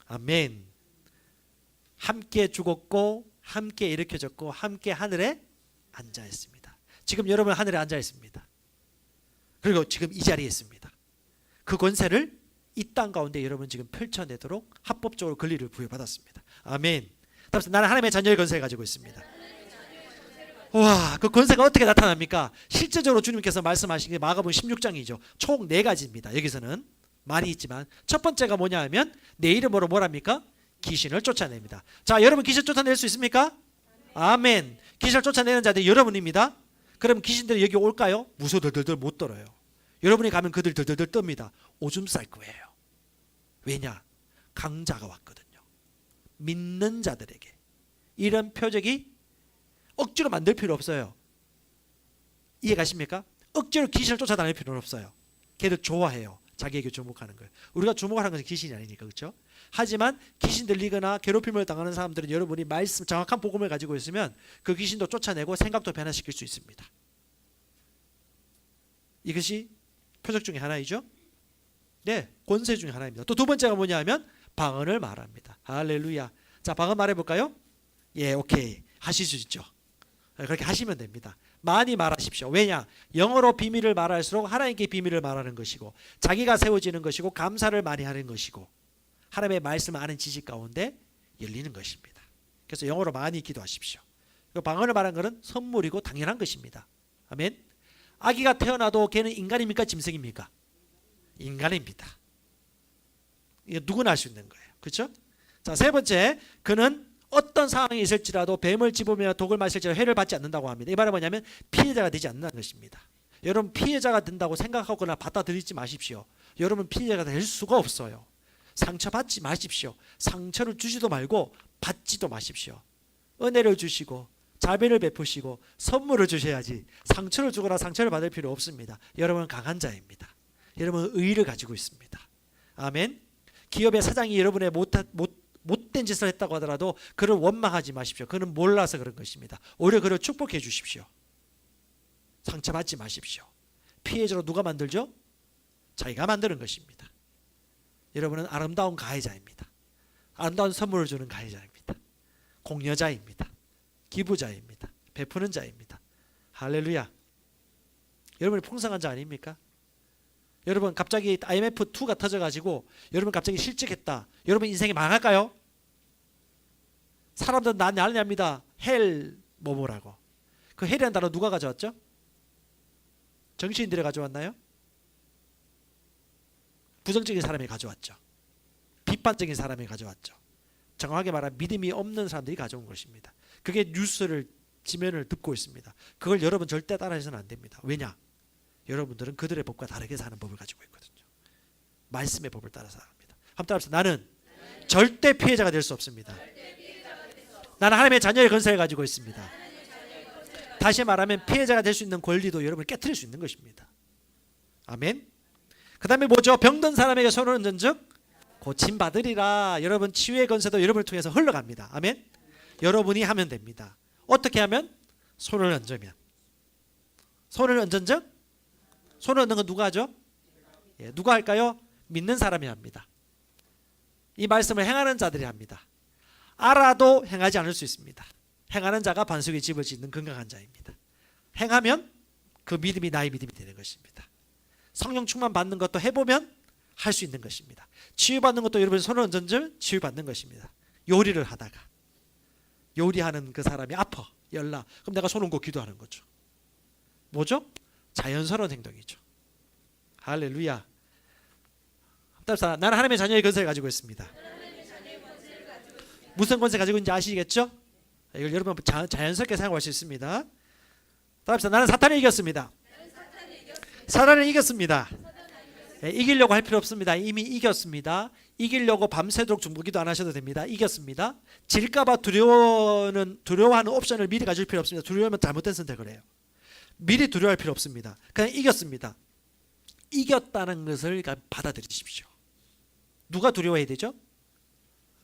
아멘. 함께 죽었고 함께 일으켜졌고 함께 하늘에 앉아 있습니다. 지금 여러분 하늘에 앉아 있습니다. 그리고 지금 이 자리에 있습니다. 그 권세를 이 땅 가운데 여러분 지금 펼쳐내도록 합법적으로 권리를 부여받았습니다. 아멘. 따라서 나는 하나님의 자녀의 권세를 가지고 있습니다. 와, 그 권세가 어떻게 나타납니까? 실제적으로 주님께서 말씀하신 게 마가복음 16장이죠. 총 4가지입니다. 여기서는 많이 있지만 첫 번째가 뭐냐 하면 내 이름으로 뭐랍니까? 귀신을 쫓아냅니다. 자, 여러분 귀신 쫓아낼 수 있습니까? 아멘. 귀신을 쫓아내는 자들이 여러분입니다. 그럼 귀신들이 여기 올까요? 무서워 덜덜덜 못 떨어요. 여러분이 가면 그들 덜덜덜 뜹니다. 오줌 쌀 거예요. 왜냐? 강자가 왔거든요. 믿는 자들에게. 이런 표적이 억지로 만들 필요 없어요. 이해 가십니까? 억지로 귀신을 쫓아다닐 필요는 없어요. 걔들 좋아해요. 자기에게 주목하는 거예요. 우리가 주목하는 것은 귀신이 아니니까, 그렇죠? 하지만 귀신 들리거나 괴롭힘을 당하는 사람들은 여러분이 말씀, 정확한 복음을 가지고 있으면 그 귀신도 쫓아내고 생각도 변화시킬 수 있습니다. 이것이 표적 중에 하나이죠. 네, 권세 중에 하나입니다. 또 두 번째가 뭐냐 하면 방언을 말합니다. 할렐루야. 자, 방언 말해볼까요? 예, 오케이. 하실 수 있죠. 그렇게 하시면 됩니다. 많이 말하십시오. 왜냐? 영어로 비밀을 말할수록 하나님께 비밀을 말하는 것이고 자기가 세워지는 것이고 감사를 많이 하는 것이고 하나님의 말씀을 아는 지식 가운데 열리는 것입니다. 그래서 영어로 많이 기도하십시오. 방언을 말하는 것은 선물이고 당연한 것입니다. 아멘. 아기가 태어나도 걔는 인간입니까? 짐승입니까? 인간입니다. 이거 누구나 할 수 있는 거예요. 그렇죠? 자, 세 번째, 그는 어떤 상황이 있을지라도 뱀을 집으며 독을 마실지라도 해를 받지 않는다고 합니다. 이 말은 뭐냐면 피해자가 되지 않는다는 것입니다. 여러분 피해자가 된다고 생각하거나 받아들이지 마십시오. 여러분 피해자가 될 수가 없어요. 상처받지 마십시오. 상처를 주지도 말고 받지도 마십시오. 은혜를 주시고 자비를 베푸시고 선물을 주셔야지 상처를 주거나 상처를 받을 필요 없습니다. 여러분은 강한 자입니다. 여러분은 의의를 가지고 있습니다. 아멘. 기업의 사장이 여러분의 못된 짓을 했다고 하더라도 그를 원망하지 마십시오. 그는 몰라서 그런 것입니다. 오히려 그를 축복해 주십시오. 상처받지 마십시오. 피해자로 누가 만들죠? 자기가 만드는 것입니다. 여러분은 아름다운 가해자입니다. 아름다운 선물을 주는 가해자입니다. 공여자입니다. 기부자입니다. 베푸는 자입니다. 할렐루야. 여러분이 풍성한 자 아닙니까? 여러분 갑자기 IMF2가 터져가지고 여러분 갑자기 실직했다. 여러분 인생이 망할까요? 사람들은 난리 납니다. 헬 뭐뭐라고. 그 헬이라는 단어 누가 가져왔죠? 정치인들이 가져왔나요? 부정적인 사람이 가져왔죠. 비판적인 사람이 가져왔죠. 정확하게 말하면 믿음이 없는 사람들이 가져온 것입니다. 그게 뉴스를 지면을 듣고 있습니다. 그걸 여러분 절대 따라해서는 안 됩니다. 왜냐? 여러분들은 그들의 법과 다르게 사는 법을 가지고 있거든요. 말씀의 법을 따라서 합니다. 한번 따라합시다. 나는 절대 피해자가 될 수 없습니다. 나는 하나님의 자녀의 권세를 가지고 있습니다. 다시 말하면 피해자가 될 수 있는 권리도 여러분을 깨트릴 수 있는 것입니다. 아멘. 그 다음에 뭐죠? 병든 사람에게 손을 얹은즉 고침받으리라. 여러분 치유의 권세도 여러분을 통해서 흘러갑니다. 아멘. 여러분이 하면 됩니다. 어떻게 하면? 손을 얹으면. 손을 얹은즉 손을 얹는 건 누가 하죠? 예, 누가 할까요? 믿는 사람이 합니다. 이 말씀을 행하는 자들이 합니다. 알아도 행하지 않을 수 있습니다. 행하는 자가 반석에 집을 짓는 건강한 자입니다. 행하면 그 믿음이 나의 믿음이 되는 것입니다. 성령 충만 받는 것도 해보면 할 수 있는 것입니다. 치유받는 것도 여러분 손을 얹으면 치유받는 것입니다. 요리를 하다가 요리하는 그 사람이 아파 열나 그럼 내가 손 얹고 기도하는 거죠. 뭐죠? 자연스러운 행동이죠. 할렐루야. 따라서 나는 하나님의 자녀의 권세를 가지고 있습니다. 무슨 권세 가지고 있는지 아시겠죠? 이걸 여러분 자연스럽게 사용할 수 있습니다. 따라서 나는 사탄을 이겼습니다. 사탄을 이겼습니다. 이기려고 할 필요 없습니다. 이미 이겼습니다. 이기려고 밤새도록 중보기도 안 하셔도 됩니다. 이겼습니다. 질까봐 두려워하는 옵션을 미리 가질 필요 없습니다. 두려워하면 잘못된 선택을 해요. 미리 두려워할 필요 없습니다. 그냥 이겼습니다. 이겼다는 것을 받아들이십시오. 누가 두려워해야 되죠?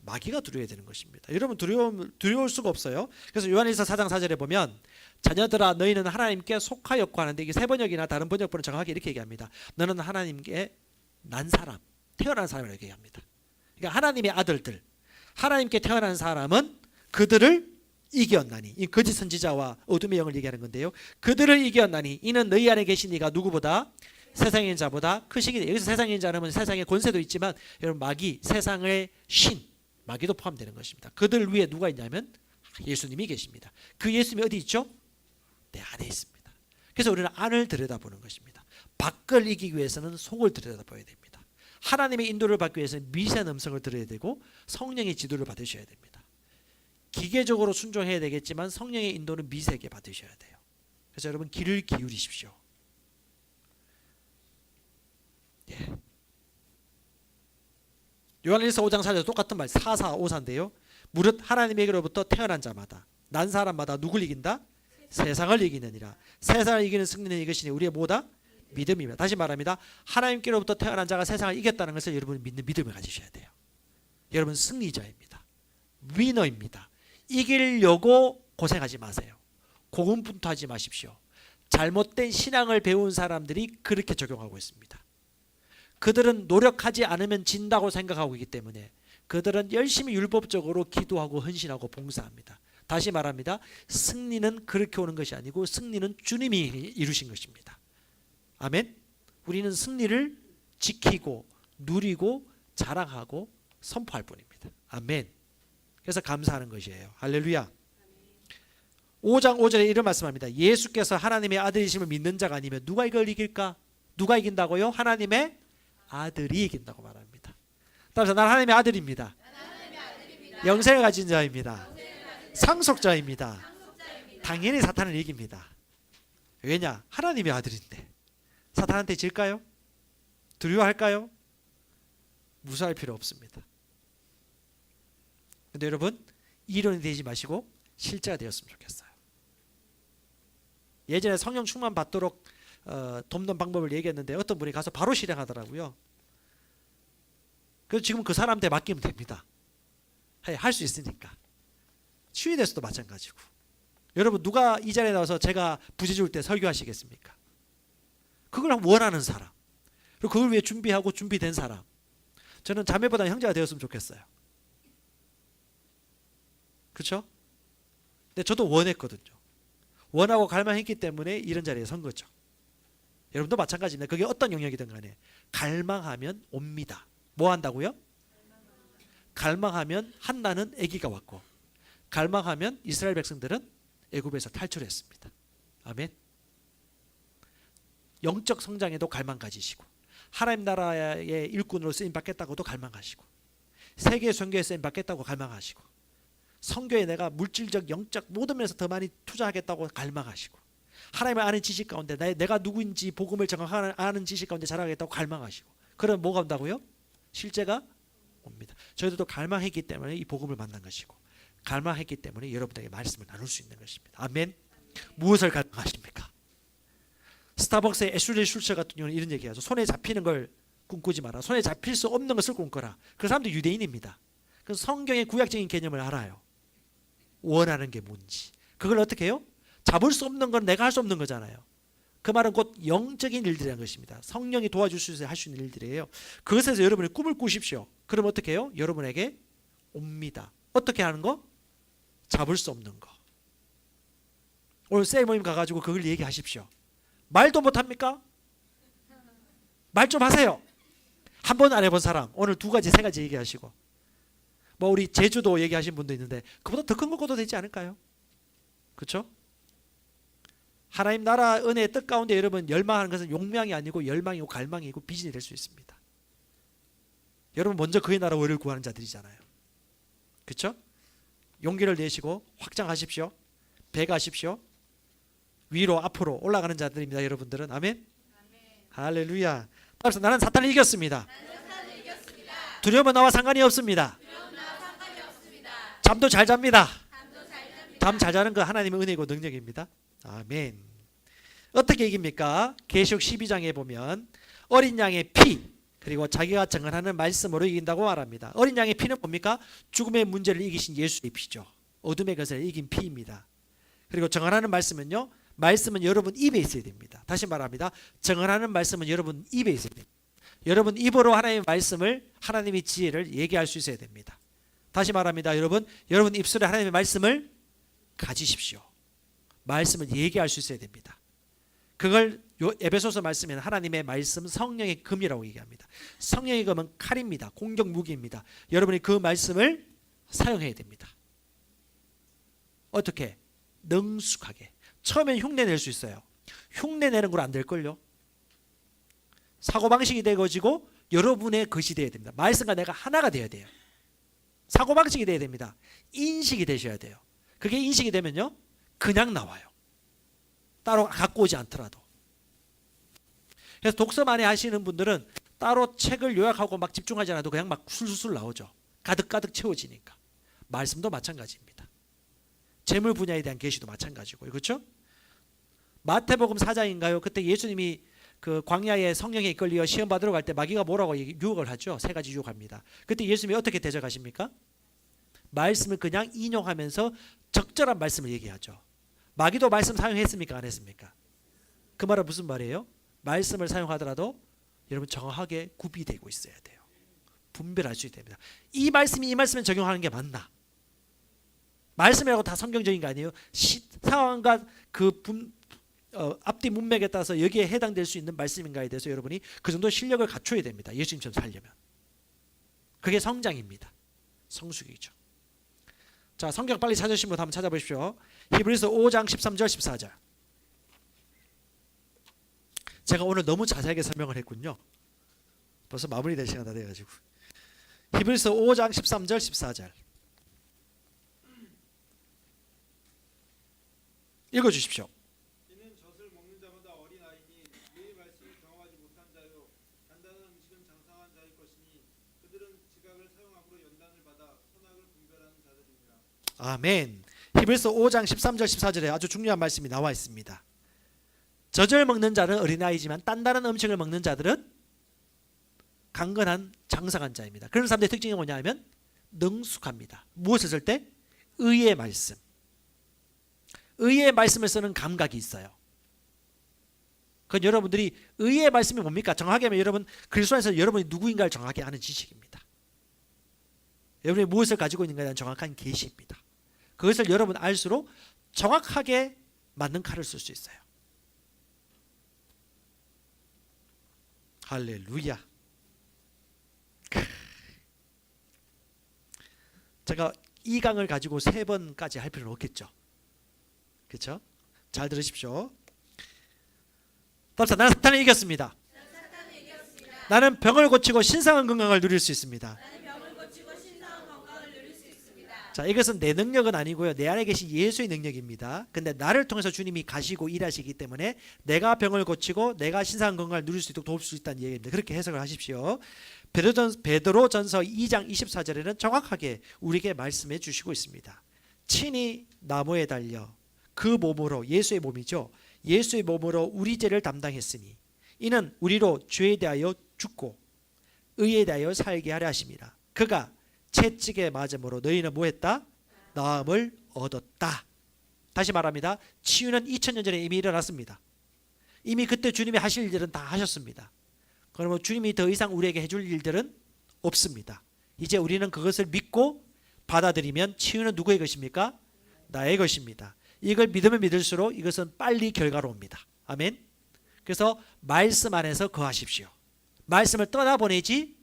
마귀가 두려워야 되는 것입니다. 여러분 두려울 수가 없어요. 그래서 요한일서 4장 4절에 보면 자녀들아 너희는 하나님께 속하였고 하는데 이게 세 번역이나 다른 번역본은 정확하게 이렇게 얘기합니다. 너는 하나님께 난 사람, 태어난 사람이라고 얘기합니다. 그러니까 하나님의 아들들, 하나님께 태어난 사람은 그들을 이겼나니, 이 거짓 선지자와 어둠의 영을 얘기하는 건데요. 그들을 이겼나니 이는 너희 안에 계신 이가 누구보다 세상의 자보다 크시기니. 여기서 세상의 자는 세상의 권세도 있지만 여러분 마귀, 세상의 신, 마귀도 포함되는 것입니다. 그들 위에 누가 있냐면 예수님이 계십니다. 그 예수님이 어디 있죠? 내 안에 있습니다. 그래서 우리는 안을 들여다보는 것입니다. 밖을 이기기 위해서는 속을 들여다봐야 됩니다. 하나님의 인도를 받기 위해서는 미세한 음성을 들어야 되고 성령의 지도를 받으셔야 됩니다. 기계적으로 순종해야 되겠지만 성령의 인도는 미세하게 받으셔야 돼요. 그래서 여러분 귀를 기울이십시오. 예. 요한일서 5장 4절 똑같은 말 4454인데요. 무릇 하나님에게로부터 태어난 자마다 난 사람마다 누굴 이긴다? 세상을 이기느니라. 세상을 이기는 승리는 이것이니 우리의 뭐다? 믿음입니다. 다시 말합니다. 하나님께로부터 태어난 자가 세상을 이겼다는 것을 여러분이 믿는 믿음을 가지셔야 돼요. 여러분 승리자입니다. 위너입니다. 이기려고 고생하지 마세요. 고군분투하지 마십시오. 잘못된 신앙을 배운 사람들이 그렇게 적용하고 있습니다. 그들은 노력하지 않으면 진다고 생각하고 있기 때문에 그들은 열심히 율법적으로 기도하고 헌신하고 봉사합니다. 다시 말합니다. 승리는 그렇게 오는 것이 아니고 승리는 주님이 이루신 것입니다. 아멘. 우리는 승리를 지키고 누리고 자랑하고 선포할 뿐입니다. 아멘. 그래서 감사하는 것이에요. 할렐루야. 5장 5절에 이런 말씀합니다. 예수께서 하나님의 아들이심을 믿는 자가 아니면 누가 이걸 이길까? 누가 이긴다고요? 하나님의 아들이 이긴다고 말합니다. 따라서 나는 하나님의 아들입니다. 영생을 가진 자입니다. 상속자입니다. 당연히 사탄을 이깁니다. 왜냐? 하나님의 아들인데 사탄한테 질까요? 두려워할까요? 무서워할 필요 없습니다. 근데 여러분 이론이 되지 마시고 실제가 되었으면 좋겠어요. 예전에 성령 충만 받도록 돕는 방법을 얘기했는데 어떤 분이 가서 바로 실행하더라고요. 그래서 지금 그 사람한테 맡기면 됩니다. 할 수 있으니까. 치유돼서도 마찬가지고. 여러분 누가 이 자리에 나와서 제가 부재 줄 때 설교하시겠습니까? 그걸 원하는 사람, 그리고 그걸 위해 준비하고 준비된 사람. 저는 자매보다 형제가 되었으면 좋겠어요. 그렇죠? 근데 저도 원했거든요. 원하고 갈망했기 때문에 이런 자리에 선 거죠. 여러분도 마찬가지입니다. 그게 어떤 영역이든 간에 갈망하면 옵니다. 뭐 한다고요? 갈망하면 한나는 아기가 왔고 갈망하면 이스라엘 백성들은 애굽에서 탈출했습니다. 아멘. 영적 성장에도 갈망 가지시고 하나님 나라의 일꾼으로 쓰임 받겠다고도 갈망하시고 세계 선교에 쓰임 받겠다고 갈망하시고 선교에 내가 물질적 영적 모든 면에서 더 많이 투자하겠다고 갈망하시고 하나님을 아는 지식 가운데 내가 누구인지 복음을 정확하게 아는 지식 가운데 자라겠다고 갈망하시고 그럼 뭐가 온다고요? 실제가 옵니다. 저희들도 갈망했기 때문에 이 복음을 만난 것이고 갈망했기 때문에 여러분에게 말씀을 나눌 수 있는 것입니다. 아멘. 무엇을 갈망하십니까? 스타벅스의 애슐리 슐처 같은 경우는 이런 얘기하죠. 손에 잡히는 걸 꿈꾸지 마라. 손에 잡힐 수 없는 것을 꿈꿔라. 그 사람도 유대인입니다. 그래서 성경의 구약적인 개념을 알아요. 원하는 게 뭔지. 그걸 어떻게 해요? 잡을 수 없는 건 내가 할 수 없는 거잖아요. 그 말은 곧 영적인 일들이라는 것입니다. 성령이 도와줄 수 있어야 할 수 있는 일들이에요. 그것에서 여러분이 꿈을 꾸십시오. 그럼 어떻게 해요? 여러분에게 옵니다. 어떻게 하는 거? 잡을 수 없는 거. 오늘 셀 모임 가가지고 그걸 얘기하십시오. 말도 못합니까? 말 좀 하세요. 한 번 안 해본 사람 오늘 두 가지 세 가지 얘기하시고 뭐 우리 제주도 얘기하신 분도 있는데 그보다 더 큰 거 꿔도 되지 않을까요? 그렇죠? 하나님 나라 은혜의 뜻 가운데 여러분 열망하는 것은 욕망이 아니고 열망이고 갈망이고 비전이 될 수 있습니다. 여러분 먼저 그의 나라 의를 구하는 자들이잖아요. 그렇죠? 용기를 내시고 확장하십시오. 배가십시오. 위로 앞으로 올라가는 자들입니다. 여러분들은 아멘. 할렐루야. 따라서 나는 사탄을 이겼습니다. 두려움은 나와 상관이 없습니다. 잠도 잘 잡니다. 잠 잘 자는 거 하나님의 은혜고 능력입니다. 아멘. 어떻게 이깁니까? 계시록 12장에 보면 어린 양의 피 그리고 자기가 증언하는 말씀으로 이긴다고 말합니다. 어린 양의 피는 뭡니까? 죽음의 문제를 이기신 예수의 피죠. 어둠의 것을 이긴 피입니다. 그리고 증언하는 말씀은요, 말씀은 여러분 입에 있어야 됩니다. 다시 말합니다. 증언하는 말씀은 여러분 입에 있어야 됩니다. 여러분 입으로 하나님의 말씀을, 하나님의 지혜를 얘기할 수 있어야 됩니다. 다시 말합니다. 여러분 입술에 하나님의 말씀을 가지십시오. 말씀을 얘기할 수 있어야 됩니다. 그걸 에베소서 말씀에는 하나님의 말씀, 성령의 금이라고 얘기합니다. 성령의 금은 칼입니다. 공격 무기입니다. 여러분이 그 말씀을 사용해야 됩니다. 어떻게? 능숙하게. 처음엔 흉내 낼 수 있어요. 흉내 내는 걸 안 될걸요. 사고방식이 되어지고 여러분의 것이 되어야 됩니다. 말씀과 내가 하나가 되어야 돼요. 사고방식이 되어야 됩니다. 인식이 되셔야 돼요. 그게 인식이 되면요, 그냥 나와요. 따로 갖고 오지 않더라도. 그래서 독서 많이 하시는 분들은 따로 책을 요약하고 막 집중하지 않아도 그냥 막 술술 나오죠. 가득가득 채워지니까. 말씀도 마찬가지입니다. 재물 분야에 대한 계시도 마찬가지고, 그렇죠? 마태복음 4장인가요? 그때 예수님이 그 광야에 성령에 이끌려 시험 받으러 갈 때 마귀가 뭐라고 유혹을 하죠? 세 가지 유혹합니다. 그때 예수님이 어떻게 대적하십니까? 말씀을 그냥 인용하면서 적절한 말씀을 얘기하죠. 마귀도 말씀 사용했습니까? 안 했습니까? 그 말은 무슨 말이에요? 말씀을 사용하더라도 여러분 정확하게 구비되고 있어야 돼요. 분별할 수 있어야 됩니다. 이 말씀은 적용하는 게 맞나? 말씀이라고 다 성경적인 거 아니에요? 상황과 그 앞뒤 문맥에 따라서 여기에 해당될 수 있는 말씀인가에 대해서 여러분이 그 정도 실력을 갖춰야 됩니다. 예수님처럼 살려면. 그게 성장입니다. 성숙이죠. 자, 성경 빨리 찾으신 분 한번 찾아보십시오. 히브리서 5장 13절 14절. 제가 오늘 너무 자세하게 설명을 했군요. 벌써 마무리될 시간 다 돼가지고. 히브리서 5장 13절 14절. 읽어주십시오. 이는 젖을 먹는 자마다 어린아이니 의 말씀을 경험하지 못한 자요 단단한 음식은 장성한 자의 것이니 그들은 지각을 사용함으로 연단을 받아 선악을 분별하는 자들이니라. 아멘. 히브리서 5장 13절 14절에 아주 중요한 말씀이 나와 있습니다. 젖을 먹는 자는 어린아이지만 단단한 음식을 먹는 자들은 강건한 장성한 자입니다. 그런 사람들의 특징이 뭐냐 하면 능숙합니다. 무엇을 쓸 때? 의의 말씀. 의의 말씀을 쓰는 감각이 있어요. 그건 여러분들이 의의 말씀이 뭡니까? 정확하게 하면 여러분 그리스도 안에서 여러분이 누구인가를 정확하게 아는 지식입니다. 여러분이 무엇을 가지고 있는가에 대한 정확한 계시입니다. 그것을 여러분 알수록 정확하게 맞는 칼을 쓸 수 있어요. 할렐루야. 제가 이 강을 가지고 3번까지 할 필요는 없겠죠. 그렇죠? 잘 들으십시오. 답사, 나는 사탄을 이겼습니다. 나는 병을 고치고 신성한 건강을 누릴 수 있습니다. 자, 이것은 내 능력은 아니고요. 내 안에 계신 예수의 능력입니다. 근데 나를 통해서 주님이 가시고 일하시기 때문에 내가 병을 고치고 내가 신성한 건강을 누릴 수 있도록 도울 수 있다는 얘기입니다. 그렇게 해석을 하십시오. 베드로전서 2장 24절에는 정확하게 우리에게 말씀해 주시고 있습니다. 친히 나무에 달려 그 몸으로, 예수의 몸이죠, 예수의 몸으로 우리 죄를 담당했으니 이는 우리로 죄에 대하여 죽고 의에 대하여 살게 하려 하심이라. 그가 채찍에 맞음으로 너희는 뭐했다? 나음을 얻었다. 다시 말합니다. 치유는 2000년 전에 이미 일어났습니다. 이미 그때 주님이 하실 일들은 다 하셨습니다. 그러면 주님이 더 이상 우리에게 해줄 일들은 없습니다. 이제 우리는 그것을 믿고 받아들이면 치유는 누구의 것입니까? 나의 것입니다. 이걸 믿으면 믿을수록 이것은 빨리 결과로 옵니다. 아멘. 그래서 말씀 안에서 거하십시오. 말씀을 떠나보내지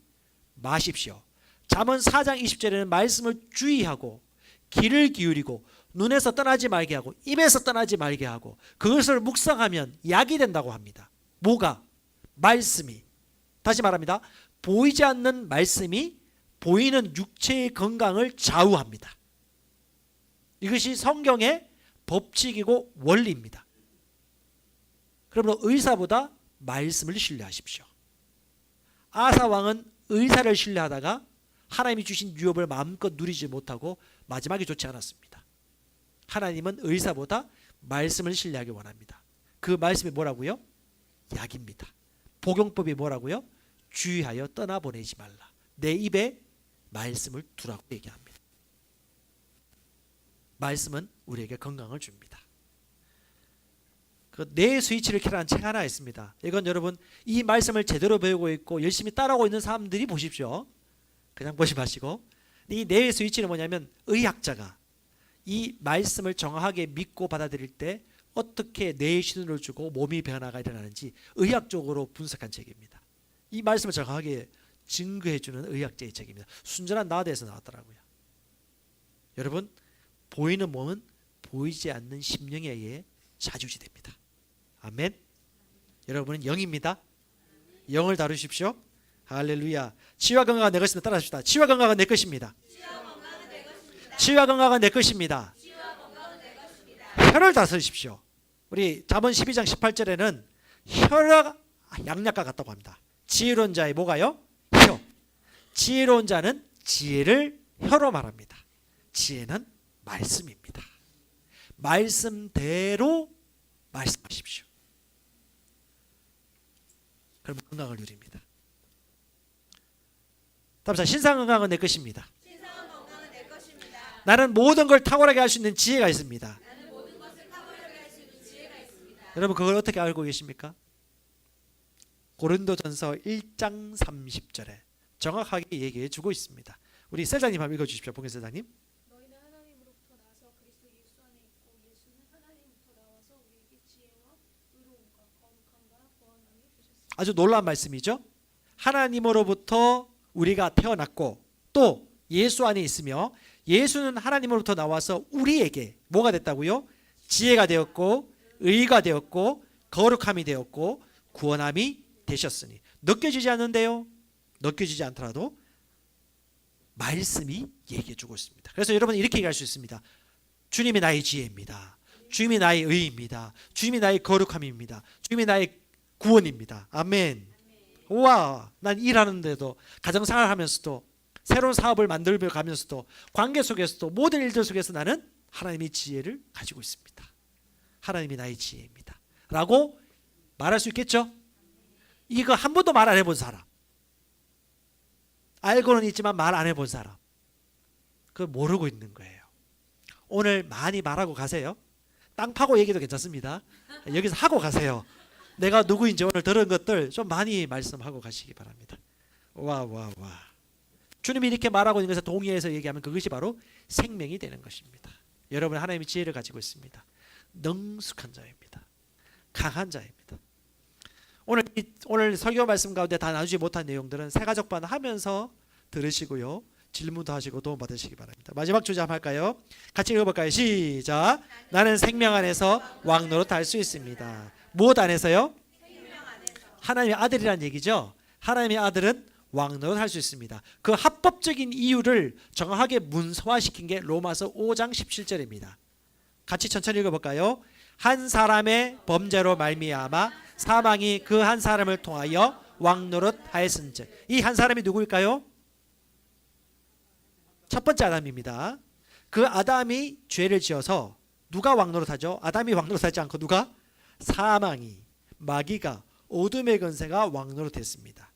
마십시오. 잠언 4장 20절에는 말씀을 주의하고 귀를 기울이고 눈에서 떠나지 말게 하고 입에서 떠나지 말게 하고 그것을 묵상하면 약이 된다고 합니다. 뭐가? 말씀이. 다시 말합니다. 보이지 않는 말씀이 보이는 육체의 건강을 좌우합니다. 이것이 성경의 법칙이고 원리입니다. 그러므로 의사보다 말씀을 신뢰하십시오. 아사 왕은 의사를 신뢰하다가 하나님이 주신 유업을 마음껏 누리지 못하고 마지막에 좋지 않았습니다. 하나님은 의사보다 말씀을 신뢰하기 원합니다. 그 말씀이 뭐라고요? 약입니다. 복용법이 뭐라고요? 주의하여 떠나보내지 말라. 내 입에 말씀을 두라고 얘기합니다. 말씀은 우리에게 건강을 줍니다. 그 뇌 스위치를 켜라는 책 하나 있습니다. 이건 여러분 이 말씀을 제대로 배우고 있고 열심히 따라하고 있는 사람들이 보십시오. 그냥 보지 마시고 이 뇌 스위치는 뭐냐면 의학자가 이 말씀을 정확하게 믿고 받아들일 때 어떻게 뇌에 신호를 주고 몸이 변화가 일어나는지 의학적으로 분석한 책입니다. 이 말씀을 정확하게 증거해주는 의학자의 책입니다. 순전한 나대에서 나왔더라고요. 여러분 보이는 몸은 보이지 않는 심령에 의해 좌지우지됩니다. 아멘. 여러분은 영입니다. 영을 다루십시오. 할렐루야. 치유와 건강은 내 것입니다. 따라합시다. 치유와 건강은 내 것입니다. 치유와 건강은 내 것입니다. 혀를 다스리십시오. 우리 잠언 12장 18절에는 혀가 양약과 같다고 합니다. 지혜로운 자의 뭐가요? 혀. 지혜로운 자는 지혜를 혀로 말합니다. 지혜는 말씀입니다. 말씀대로 말씀하십시오. 그럼 건강을 누립니다. 다음 신상 건강은 내 것입니다. 나는 모든 걸 탁월하게 할 수 있는 지혜가 있습니다. 여러분 그걸 어떻게 알고 계십니까? 고린도전서 1장 30절에 정확하게 얘기해 주고 있습니다. 우리 셀장님 한번 읽어주십시오. 봉현 셀장님. 너희는 하나님으로부터 나서 그리스도 예수 안에 있고 예수는 하나님부터 나와서 우리에게 지혜와 의로움과 거룩함과 구원함이 되셨습니다. 아주 놀라운 말씀이죠. 하나님으로부터 우리가 태어났고 또 예수 안에 있으며 예수는 하나님으로부터 나와서 우리에게 뭐가 됐다고요? 지혜가 되었고 의가 되었고 거룩함이 되었고 구원함이 되셨으니. 느껴지지 않는데요. 느껴지지 않더라도 말씀이 얘기해 주고 있습니다. 그래서 여러분 이렇게 얘기할 수 있습니다. 주님이 나의 지혜입니다. 주님이 나의 의입니다. 주님이 나의 거룩함입니다. 주님이 나의 구원입니다. 아멘. 우와, 난 일하는데도 가정생활 하면서도 새로운 사업을 만들며 가면서도 관계 속에서도 모든 일들 속에서 나는 하나님의 지혜를 가지고 있습니다. 하나님이 나의 지혜입니다. 라고 말할 수 있겠죠? 이거 한 번도 말 안 해본 사람, 알고는 있지만 말 안 해본 사람, 그걸 모르고 있는 거예요. 오늘 많이 말하고 가세요. 땅 파고 얘기도 괜찮습니다. 여기서 하고 가세요. 내가 누구인지 오늘 들은 것들 좀 많이 말씀하고 가시기 바랍니다. 와. 주님이 이렇게 말하고 있는 것에 동의해서 얘기하면 그것이 바로 생명이 되는 것입니다. 여러분 하나님의 지혜를 가지고 있습니다. 능숙한 자입니다. 강한 자입니다. 오늘 설교 말씀 가운데 다 나누지 못한 내용들은 새가족반 하면서 들으시고요. 질문도 하시고 도움 받으시기 바랍니다. 마지막 주제 한번 할까요? 같이 읽어볼까요? 시작. 나는 생명 안에서 왕노릇 할 수 있습니다. 무엇 안에서요? 하나님의 아들이란 얘기죠. 하나님의 아들은 왕노릇 할 수 있습니다. 그 합법적인 이유를 정확하게 문서화시킨 게 로마서 5장 17절입니다. 같이 천천히 읽어볼까요? 한 사람의 범죄로 말미암아 사망이 그 한 사람을 통하여 왕노릇 하였은즉. 이 한 사람이 누구일까요? 첫 번째 아담입니다. 그 아담이 죄를 지어서 누가 왕노릇하죠? 아담이 왕노릇하지 않고 누가? 사망이, 마귀가, 어둠의 권세가 왕노릇했습니다.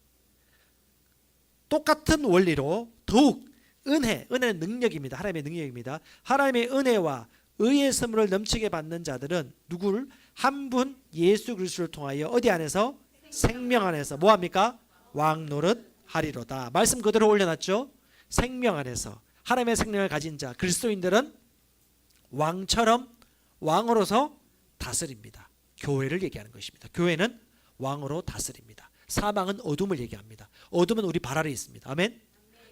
똑같은 원리로 더욱 은혜는 능력입니다. 하나님의 능력입니다. 하나님의 은혜와 의의 선물을 넘치게 받는 자들은 누구를? 한 분 예수 그리스도를 통하여 어디 안에서? 생명 안에서 뭐합니까? 왕노릇 하리로다. 말씀 그대로 올려놨죠. 생명 안에서 하나님의 생명을 가진 자 그리스도인들은 왕처럼 왕으로서 다스립니다. 교회를 얘기하는 것입니다. 교회는 왕으로 다스립니다. 사망은 어둠을 얘기합니다. 어둠은 우리 발 아래에 있습니다. 아멘.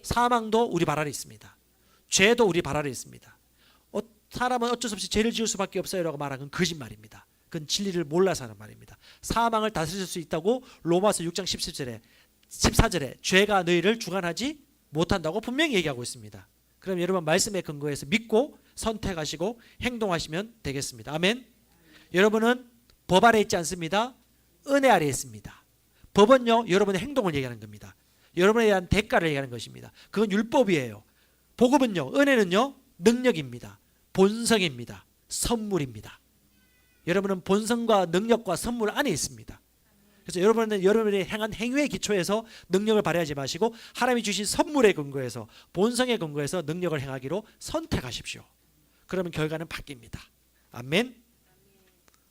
사망도 우리 발 아래에 있습니다. 죄도 우리 발 아래에 있습니다. 사람은 어쩔 수 없이 죄를 지을 수밖에 없어요 라고 말하는 건 거짓말입니다. 그건 진리를 몰라서 하는 말입니다. 사망을 다스릴 수 있다고 로마서 6장 14절에 죄가 너희를 주관하지 못한다고 분명히 얘기하고 있습니다. 그럼 여러분 말씀에 근거해서 믿고 선택하시고 행동하시면 되겠습니다. 아멘. 여러분은 법 아래 있지 않습니다. 은혜 아래 있습니다. 법은요 여러분의 행동을 얘기하는 겁니다. 여러분에 대한 대가를 얘기하는 것입니다. 그건 율법이에요. 복음은요, 은혜는요 능력입니다. 본성입니다. 선물입니다. 여러분은 본성과 능력과 선물 안에 있습니다. 그래서 여러분은 여러분이 행한 행위의 기초에서 능력을 발휘하지 마시고 하나님이 주신 선물에 근거해서 본성에 근거해서 능력을 행하기로 선택하십시오. 그러면 결과는 바뀝니다. 아멘.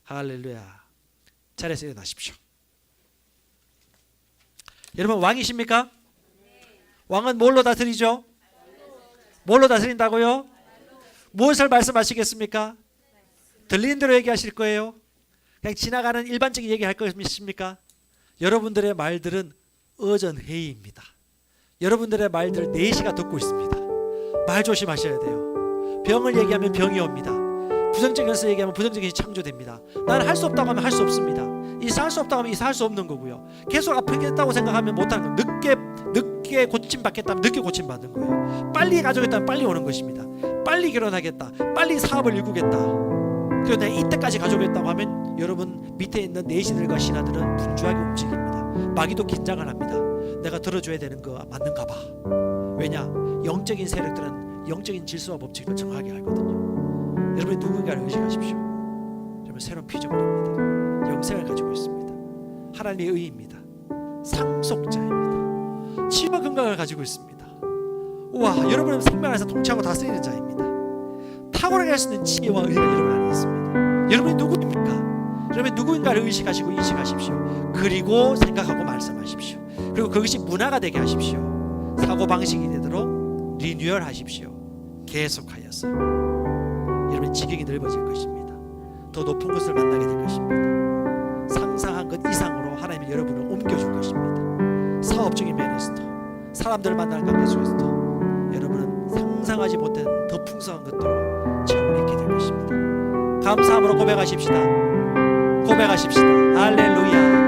할렐루야. 자리에서 일어나십시오. 여러분 왕이십니까? 왕은 뭘로 다스리죠? 뭘로 다스린다고요? 무엇을 말씀하시겠습니까? 들리는 대로 얘기하실 거예요? 그냥 지나가는 일반적인 얘기할 것입니까? 여러분들의 말들은 어전회의입니다. 여러분들의 말들 4시가 듣고 있습니다. 말 조심하셔야 돼요. 병을 얘기하면 병이 옵니다. 부정적인 것을 얘기하면 부정적인 것이 창조됩니다. 나는 할 수 없다고 하면 할 수 없습니다. 이사할 수 없다고 하면 이사할 수 없는 거고요. 계속 아프겠다고 생각하면 못하는 거예요. 늦게 고침받겠다면 늦게 고침받는 거예요. 빨리 가져오겠다면 빨리 오는 것입니다. 빨리 결혼하겠다, 빨리 사업을 일구겠다, 그리고 내가 이때까지 가져오겠다고 하면 여러분 밑에 있는 내신들과 신하들은 분주하게 움직입니다. 마귀도 긴장을 합니다. 내가 들어줘야 되는 거 맞는가 봐. 왜냐? 영적인 세력들은 영적인 질서와 법칙을 정확하게 알거든요. 여러분이 누군가를 의식하십시오. 여러분 새로운 피조물입니다. 영생을 가지고 있습니다. 하나님의 의입니다. 상속자입니다. 치유와 건강을 가지고 있습니다. 우와, 여러분은 생명 안에서 통치하고 다스리는 자입니다. 탁월하게 할 수 있는 지혜와 의가 여러분 안에 있습니다. 여러분이 누구입니까? 여러분이 누구인가를 의식하시고 인식하십시오. 그리고 생각하고 말씀하십시오. 그리고 그것이 문화가 되게 하십시오. 사고방식이 되도록 리뉴얼 하십시오. 계속하여서 여러분의 지경이 넓어질 것입니다. 더 높은 것을 만나게 될 것입니다. 상상한 것 이상으로 하나님이 여러분을 옮겨줄 것입니다. 사업적인 면에서도 사람들을 만나는 관계 속에서도 여러분은 상상하지 못한 더 풍성한 것들로 체험을 했게 될 것입니다. 감사함으로 고백하십시다. 고백하십시다. 할렐루야.